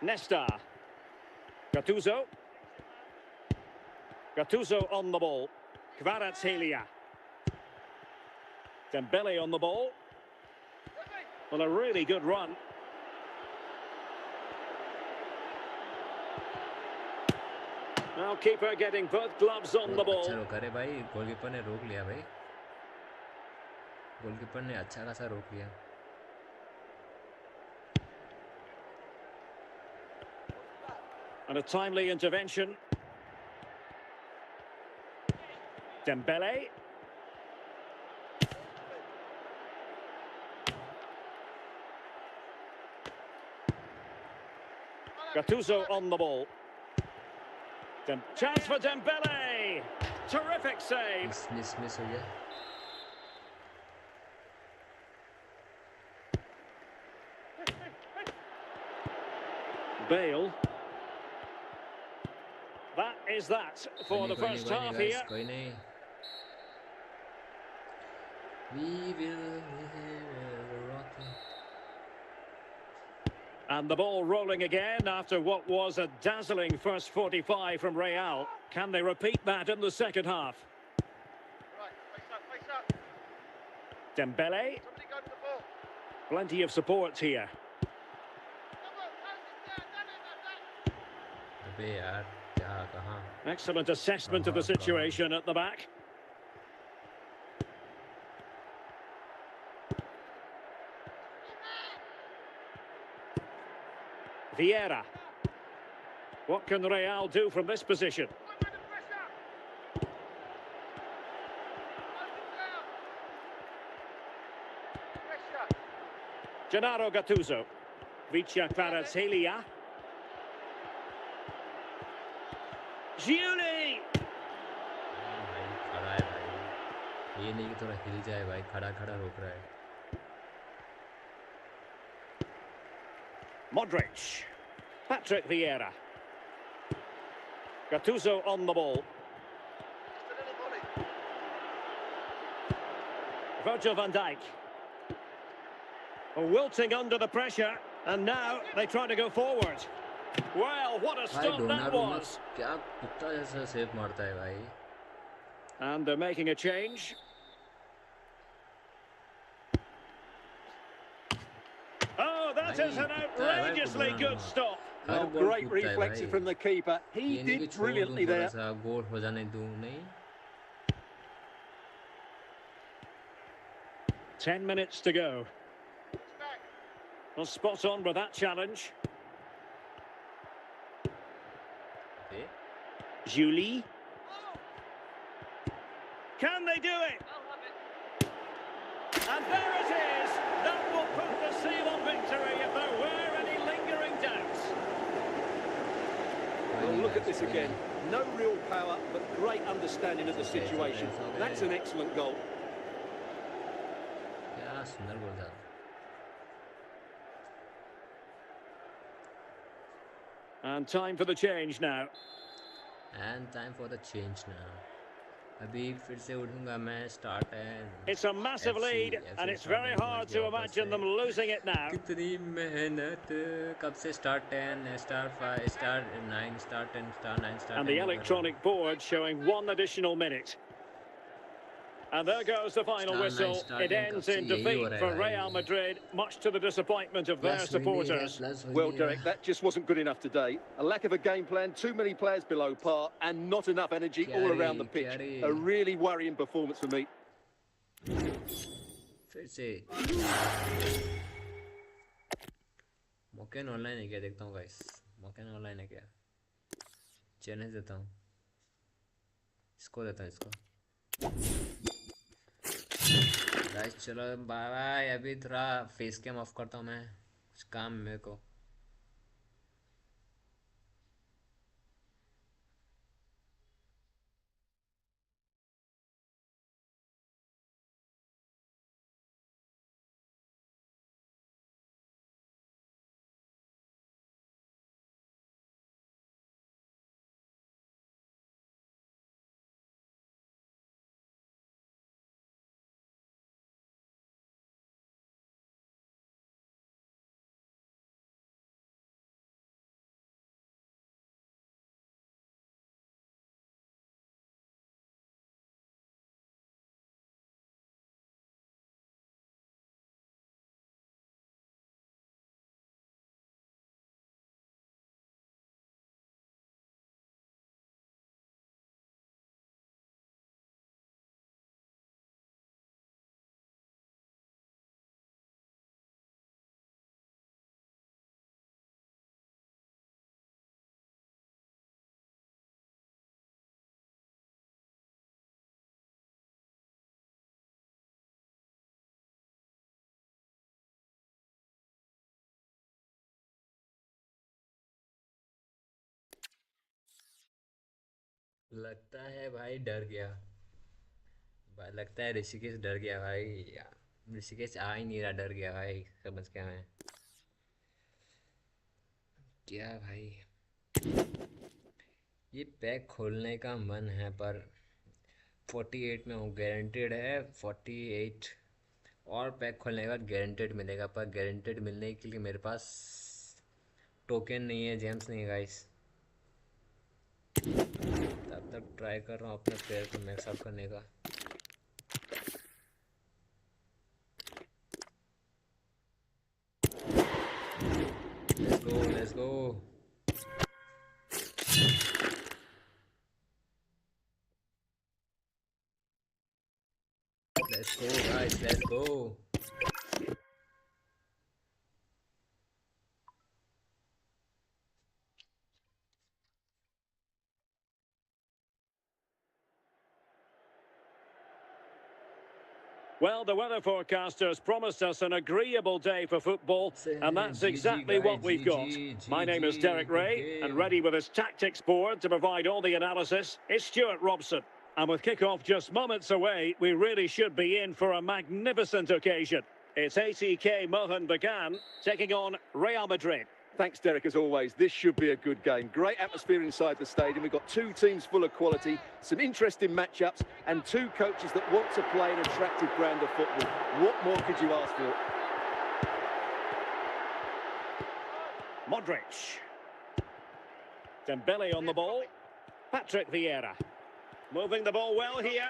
Nesta. Gattuso. Gattuso on the ball. Kvaratskhelia. Dembele on the ball. Well, a really good run. Now keeper getting both gloves on the ball. अच्छा रोका रे भाई goalkeeper ने रोक लिया भाई goalkeeper ने अच्छा खासा रोक लिया And a timely intervention. Dembele. Gattuso on the ball. Chance for Dembele. Terrific save. Miss हो गया. Bale. That is that for the first half here. कोई नहीं. We will rock you. And the ball rolling again after what was a dazzling first 45 from Real. Can they repeat that in the second half? Right, face up. Dembele. Somebody go to the ball. Plenty of support here. अबे यार क्या कहाँ? Excellent assessment of the situation at the back. Vieira. What can Real do from this position? Gennaro Gattuso. Vicia Kvaratskhelia. Giuli. भाई खड़ा है भाई. ये नहीं कि थोड़ा हिल जाए भाई. खड़ा रोक रहा है. Modric. Patrick Vieira. Gattuso on the ball. Virgil van Dijk. Wilting under the pressure, and now they try to go forward. Well, what a stop that was. क्या कुत्ता जैसा सेव मारता है भाई. And they're making a change. Oh, that is an outrageously good stop. Oh, great reflexes from the keeper. He did brilliantly there. गोल हो जाने दूं नहीं. 10 minutes to go. Well, spot on with that challenge. Giuli. Can they do it? And there it is. That will put the seal on victory if there were any lingering doubts. Well, look at this again. No real power, but great understanding of the situation. That's an excellent goal. क्या सुंदर गोल था. And time for the change now. And time for the change now. अभी फिर से उठूंगा मैं. Start and It's a massive lead, and it's very hard to imagine them losing it now. कितनी मेहनत. कब से start 10, start 5, start 9, start 10, start 9, start 10. And the electronic board showing one additional minute. And there goes the final whistle. It ends in defeat for Real Madrid, much to the disappointment of their supporters. Well, Derek, that just wasn't good enough today. A lack of a game plan, too many players below par, and not enough energy all around the pitch. A really worrying performance for me. फिर से मौके online है क्या? देखता हूँ guys. मौके online है क्या? चैलेंज देता हूँ. इसको देता हूँ इसको. गाइस चलो बाय बाय. अभी थोड़ा फेस कैम ऑफ करता हूँ मैं. कुछ काम मेरे को. लगता है भाई डर गया। लगता है ऋषिकेश डर गया भाई। ऋषिकेश आ ही नहीं रहा, डर गया भाई, समझ गया मैं। क्या भाई, ये पैक खोलने का मन है पर 48 में हूँ, गारंटेड है 48। और पैक खोलने के बाद गारंटेड मिलेगा, पर गारंटेड मिलने के लिए मेरे पास टोकन नहीं है, जेम्स नहीं है गाइस। तब तक ट्राई कर रहा हूँ अपने प्लेयर को मैक्स आउट करने का। Let's go let's go. Let's go guys, let's go. Well, the weather forecasters promised us an agreeable day for football, and that's जी जी exactly what गाइस, we've जी got. जी My जी name जी, is Derek good Ray, and game. ready with his tactics board to provide all the analysis is Stuart Robson. And with kick-off just moments away, we really should be in for a magnificent occasion. It's ATK Mohan Bagan taking on Real Madrid. Thanks, Derek, as always. This should be a good game. Great atmosphere inside the stadium. We've got two teams full of quality, some interesting matchups, and two coaches that want to play an attractive brand of football. What more could you ask for? Modric. Dembele on the ball. Patrick Vieira. Moving the ball well here.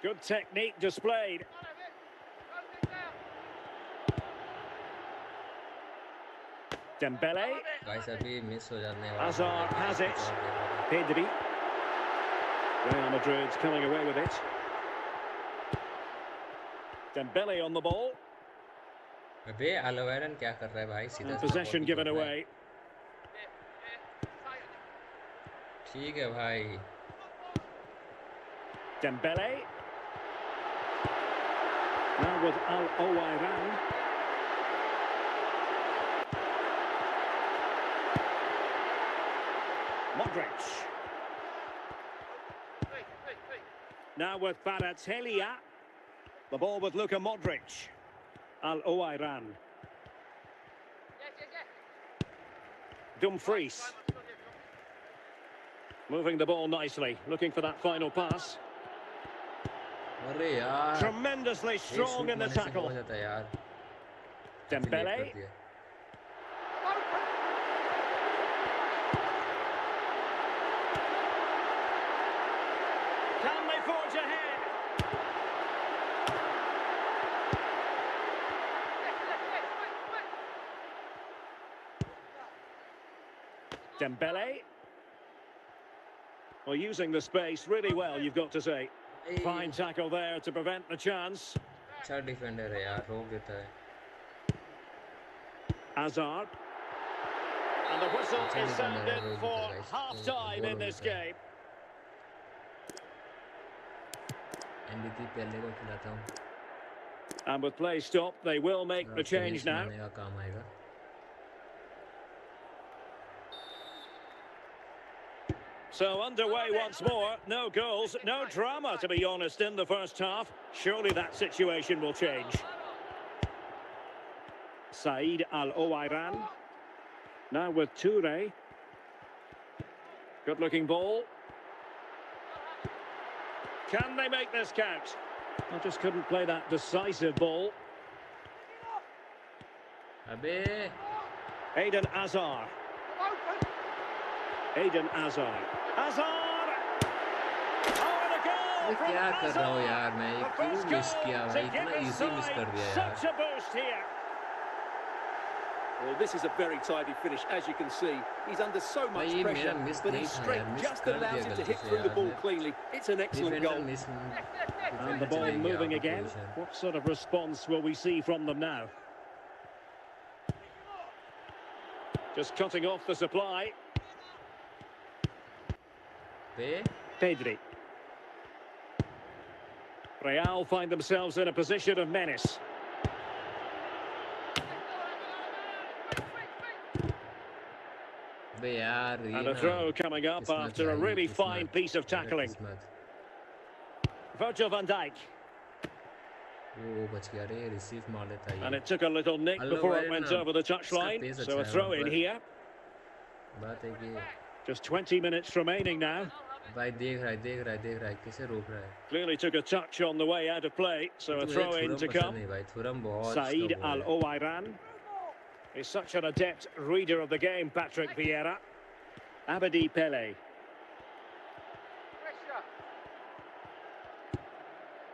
Good technique displayed. Dembele. Guys अभी miss हो जाने वाला है। Hazard has it. Pedri. Real Madrid's coming away with it. Dembele on the ball. अबे अलोवेरन क्या कर रहा है भाई, सीधा And सीधा possession ball given पकड़ रहा है। away. ठीक है भाई। Dembele. Now with Al-Owairan. Modric. Now with Baratelia. The ball with Luka Modric. Al-Owairan. Dumfries. Moving the ball nicely, looking for that final pass. अरे यार, Tremendously strong in the tackle. हो जाता है यार। Dembele. Can they forge ahead? Dembele. Well, using the space really well, you've got to say. Fine tackle there to prevent the chance. अच्छा defender है यार, रोक देता है। Hazard. And the whistle is sounded for half-time in this game. NDT पहले को खिलाता हूँ। And with play stopped, they will make the change now. का काम आएगा। So underway once more, no goals, no drama to be honest in the first half. Surely that situation will change. Said Al-Owairan. Now with Toure. Good looking ball. Can they make this count? I just couldn't play that decisive ball. अबे Eden Hazard. Eden Hazard. Hazard! Oh, and a goal from क्या कर रहा हूँ Hazard! यार मैं, The क्यों first miss goal किया to भाई, give इतना his इजी मिस कर side दिया such यार। a boost here. Well, this is a very tidy finish, as you can see. He's under so much भाई pressure, मेरा मिस but नहीं his था यार, strength मिस just कर allows दिया him to गलती hit से through the यार। ball cleanly. It's an excellent defender goal. Miss And the ball moving again. What sort of response will we see from them now? Just cutting off the supply. Pedri. Real find themselves in a position of menace. अबे यार ये And a ना throw coming up किस्मत after a भाई really fine किस्मत piece of मेरा tackling. किस्मत Virgil van Dijk. वो बच गया रे रिसीव मार लेता And ये it took a little nick अल्लो before भाई it went ना over the इसका touchline. पेस So अच्छा a है वहाँ throw in पर here. बात है कि Just 20 minutes remaining now. भाई देख रहा है कैसे रोक रहा है Clearly took a touch on the way out of play. So a तो मुझे throw in थुरम to पसंद come. नहीं भाई थुरम बहुत Said स्लो Al है Owairan is such an adept reader of the game, Patrick Vieira. Abedi Pele.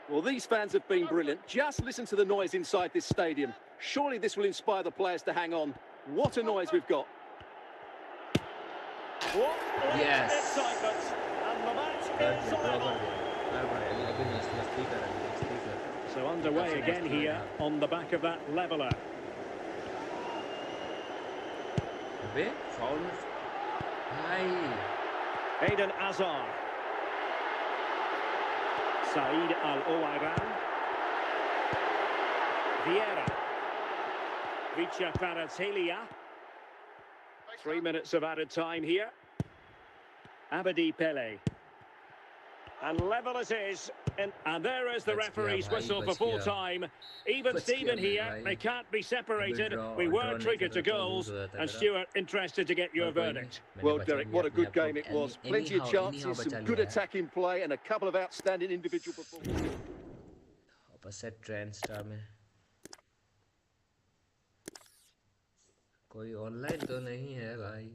Well, these fans have been brilliant. Just listen to the noise inside this stadium. Surely this will inspire the players to hang on. What a noise we've got. What Yes. excitement! And the match is level. मस्ती कर So underway again here on the back of that leveller. अबे foul भाई Eden Azar. Said Al Owairan. Vieira. Vicha Kvaratskhelia. 3 minutes of added time here. Abedi Pele. And level it is. And there is the referee's whistle for full time. Even Steven here, they can't be separated. We were triggered to goals. And Stuart, interested to get your verdict. Well, Derek, what a good game it was. Plenty of chances, some good attacking play, and a couple of outstanding individual performances. Opposite trend star में कोई online तो नहीं है भाई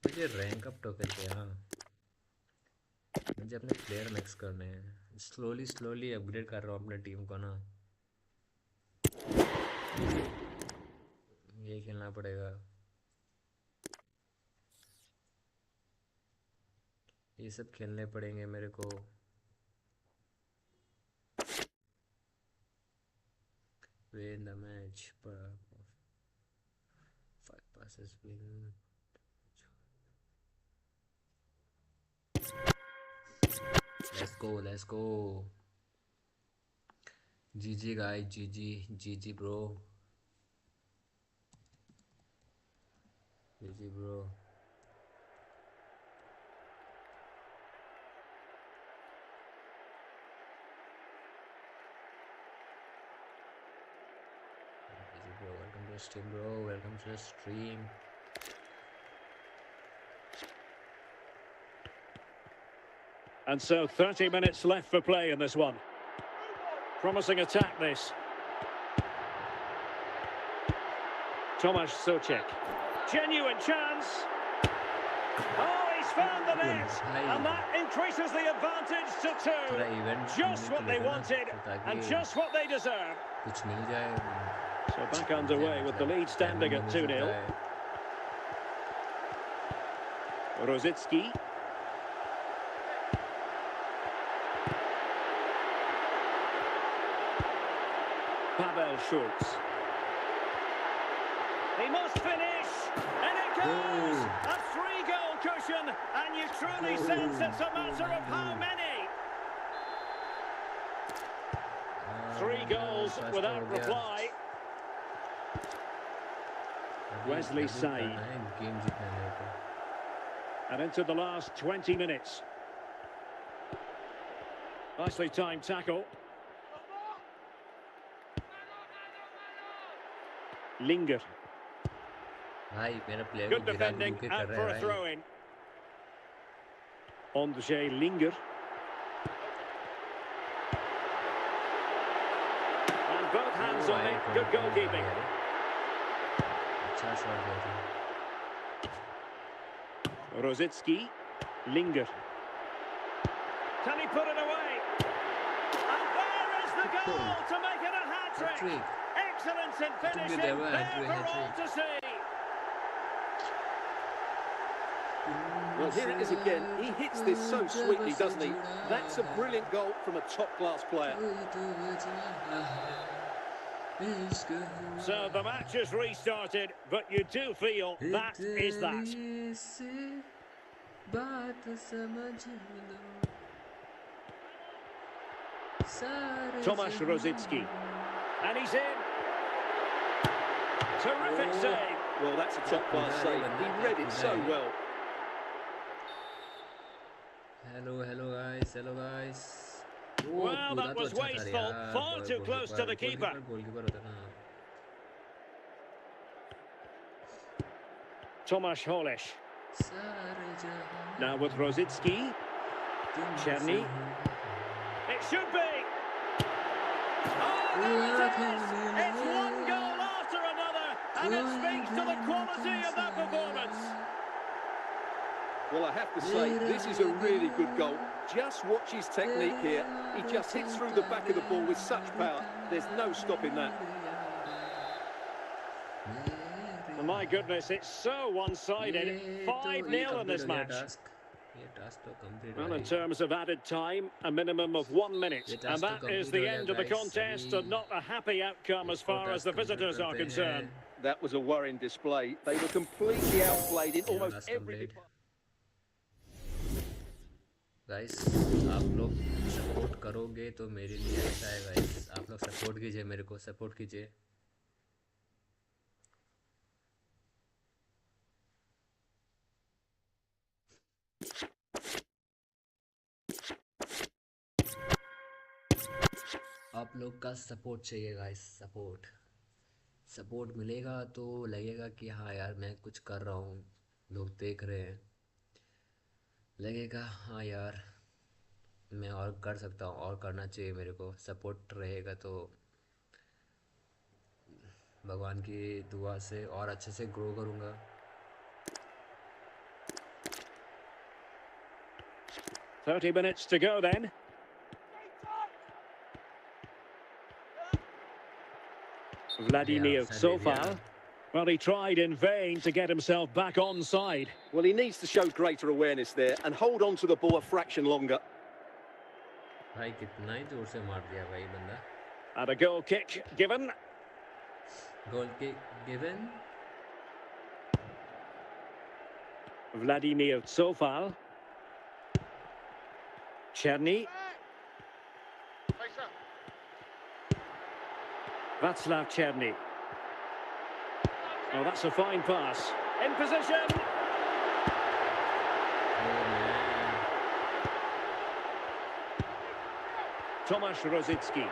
मुझे rank up token चाहिए हाँ मुझे अपने प्लेयर मैक्स करने हैं स्लोली अपग्रेड कर रहा हूँ अपने टीम को ना ये खेलना पड़ेगा ये सब खेलने पड़ेंगे मेरे को win the match 5 passes win let's go GG guys GG bro GG bro welcome to the stream bro welcome to the stream And so 30 minutes left for play in this one. Promising attack this. Tomasz Suchek. Genuine chance. Oh, he's found the net. And that increases the advantage to 2. Just what they wanted and just what they deserve. कुछ मिल जाए So back underway with the lead standing at 2-0. Rosicki. Pavel Schultz. He must finish, and it goes! A 3-goal cushion, and you truly sense it's a matter of how many. 3 goals without reply. Wesley Said. And into the last 20 minutes. Nicely timed tackle. Linger. Good defending and for a throw-in. Ondřej Linger. And both hands on it. Good goalkeeping. Rosicki. Linger. Can he put it away? And there is the goal to make it a hat-trick. Excellence in finishing, there for all to see. Well, here it is again. He hits this so sweetly, doesn't he? That's a brilliant goal from a top-class player. So the match has restarted, but you do feel that is that. Tomasz Rosicki. And he's in. Terrific save. Well, that's a top-class save. He read it so well. Hello guys. Well, that was wasteful. Far too close to the keeper. Goalkeeper होता ना. Tomasz Holish. Now with Rosicki. Czerny. It should be. Oh, there it is. It's one goal after another, and it speaks to the quality of that performance. Well, I have to say, this is a really good goal. Just watch his technique here. He just hits through the back of the ball with such power. There's no stopping that. Well, my goodness, it's so one-sided. 5-0 in this match. Well, in terms of added time, a minimum of 1 minute. And that is the end of the contest, and not a happy outcome as far as the visitors are concerned. That was a worrying display. They were completely outplayed in almost every department. Guys आप लोग support करोगे तो मेरे लिए अच्छा है guys. आप लोग सपोर्ट कीजिए, मेरे को सपोर्ट कीजिए. आप लोग का सपोर्ट चाहिए गाइस. सपोर्ट मिलेगा तो लगेगा कि हाँ यार मैं कुछ कर रहा हूँ, लोग देख रहे हैं. लगेगा हाँ यार मैं और कर सकता हूँ, और करना चाहिए मेरे को. सपोर्ट रहेगा तो भगवान की दुआ से और अच्छे से ग्रो करूँगा. 30 minutes to go then. Vladimir Sofal. Well, he tried in vain to get himself back onside. Well, he needs to show greater awareness there and hold on to the ball a fraction longer. भाई कितना ही जोर से मार दिया भाई बंदा. And a goal kick given. Goal kick given. Vladimir Sofal. Czerny. Václav Czerny. Oh, that's a fine pass. In position. Tomasz Rosicki.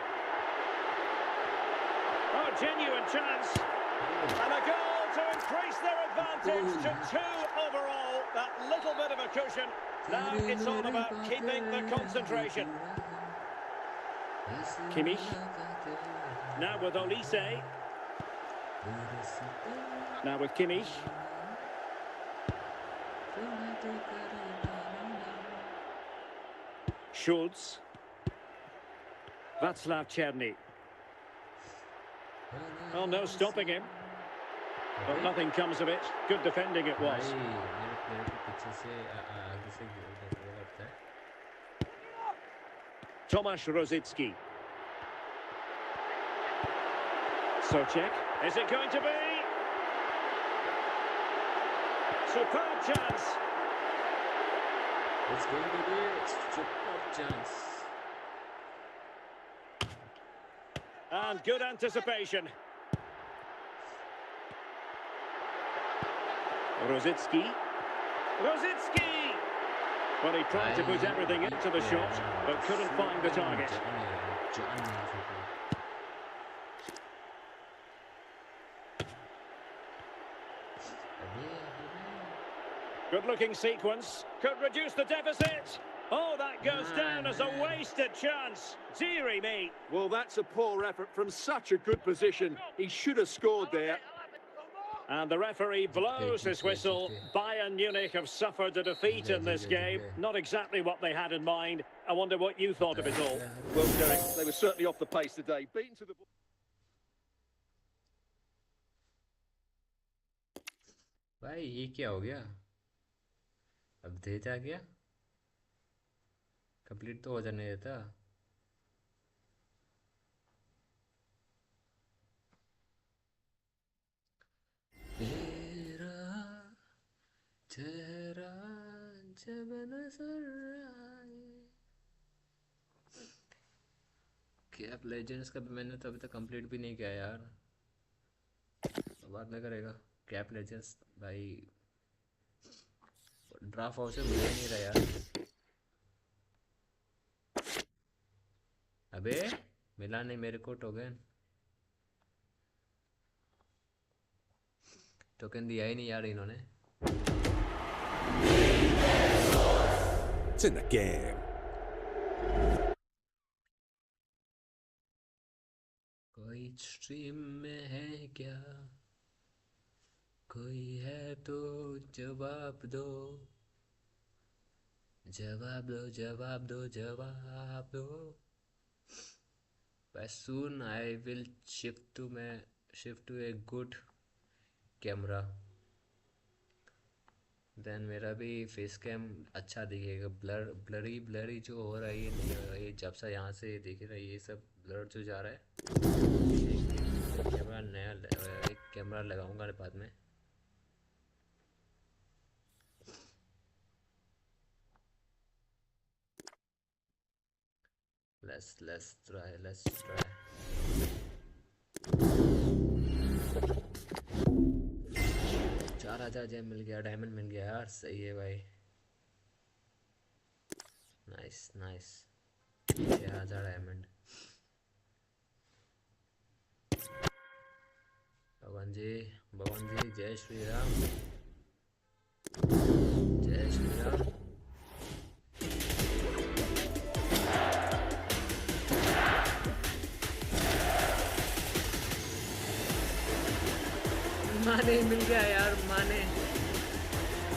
Oh, genuine chance. And a goal to increase their advantage to 2 overall. That little bit of a cushion. Now it's all about keeping the concentration. Kimmich. Now with Olise. Now with Kimmich. Schultz. Václav Czerny. Oh, no stopping him. But nothing comes of it. Good defending it was. Tomasz Rosicki. Socek. Is it going to be? Superb chance. It's going to be a superb chance. And good anticipation. Rosicki. Rosicki! Well, he tried to put everything into the shot, but couldn't find the target. Good-looking sequence. Could reduce the deficit. Oh, that goes down as a wasted chance. Deary me. Well, that's a poor effort from such a good position. He should have scored there. And the referee blows his whistle. Bayern Munich have suffered a defeat in this game. Not exactly what they had in mind. I wonder what you thought of it all. Well, Derek, they were certainly off the pace today. Beaten to the ball. भाई ये क्या हो गया? अब देता क्या? Complete तो हो जाने देता. तेरा चेहरा जब नजर आए. कैप लेजेंड्स का मैंने तो अभी तक कंप्लीट भी नहीं किया यार. बाद में करेगा। कैप लेजेंड्स भाई ड्राफ्ट हाउस से मिल ही नहीं रहा यार। अबे मिला नहीं मेरे को टोकन। टोकन दिया ही नहीं यार इन्होंने। It's in the game. कोई स्ट्रीम में है क्या, कोई है तो जवाब दो, जवाब दो जवाब दो जवाब दो। But soon I will shift to a good camera. Then मेरा भी फेस कैम अच्छा दिखेगा। ब्लरी जो हो रहा है ये नहीं हो रहा है। ये जब से यहाँ से दिख रहा है ये सब ब्लर जो जा रहा है। एक कैमरा नया एक कैमरा लगाऊंगा बाद में। let's try 4000 जेम मिल गया, डायमंड मिल गया यार। सही है भाई, नाइस 6000 डायमंड। भगवान जी जय श्री राम, जय श्री राम। माने मिल गया यार, माने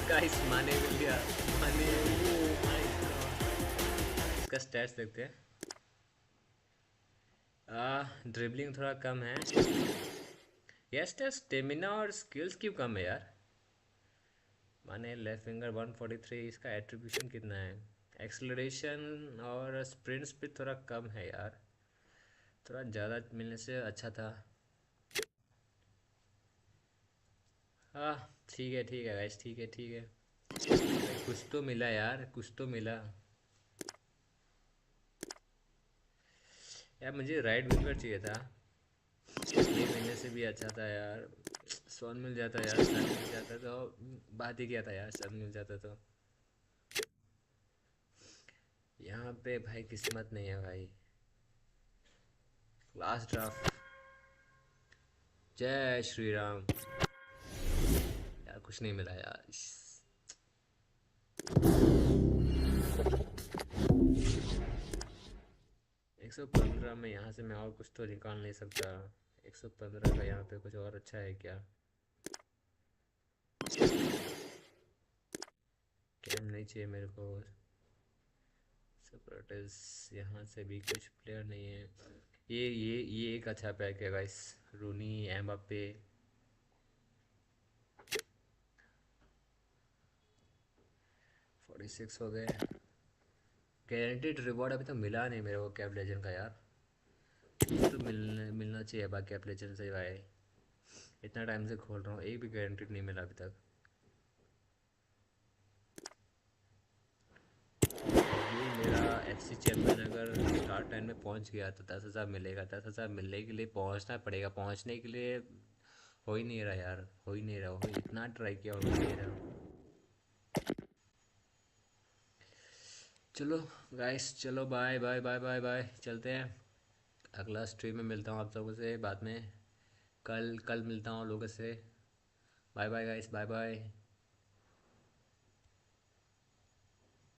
गाइस, माने मिल गया माने। ओ माय गॉड, इसका स्टैट्स देखते हैं। ड्रिबलिंग थोड़ा कम है। यस स्टेमिना और स्किल्स क्यों कम है यार। माने लेफ्ट फिंगर 143, इसका एट्रीब्यूशन कितना है। एक्सेलरेशन और स्प्रिंट्स पे थोड़ा कम है यार, थोड़ा ज़्यादा मिलने से अच्छा था। हाँ ठीक है गाइस, ठीक है। कुछ तो मिला यार, कुछ तो मिला यार। मुझे राइट विंगर चाहिए था, ये मिलने से भी अच्छा था यार। सोन मिल जाता यार, सन मिल जाता तो बात ही क्या था यार। सन मिल जाता तो। यहाँ पे भाई किस्मत नहीं है भाई। लास्ट ड्राफ्ट, जय श्री राम। यार कुछ नहीं मिला यार। 115 में यहाँ से मैं और कुछ तो निकाल नहीं सकता। 115 का यहाँ पे कुछ और अच्छा है क्या। कैम नहीं चाहिए मेरे को। सेपरेटिस, यहाँ से भी कुछ प्लेयर नहीं है। ये एक अच्छा पैक है गाइस। रूनी, एम्बापे, 46 हो गए। गारंटीड रिवॉर्ड अभी तो मिला नहीं मेरे को कैप लेजेंड का यार। तो मिलना चाहिए बाकी कैप लेजेंड से भाई। इतना टाइम से खोल रहा हूँ, एक भी गारंटीड नहीं मिला अभी तक। ये मेरा FC चैम्पियन अगर स्टार 10 में पहुंच गया तो 10,000 मिलेगा। 10,000 मिलने के लिए पहुंचना पड़ेगा। पहुंचने के लिए हो ही नहीं रहा यार, हो ही नहीं रहा। इतना ट्राई किया, हो ही नहीं रहा। चलो गाइस, चलो bye bye bye bye bye, चलते हैं। अगला स्ट्रीम में मिलता हूँ आप लोगों से बाद में। कल मिलता हूँ लोगों से। Bye bye guys, bye bye.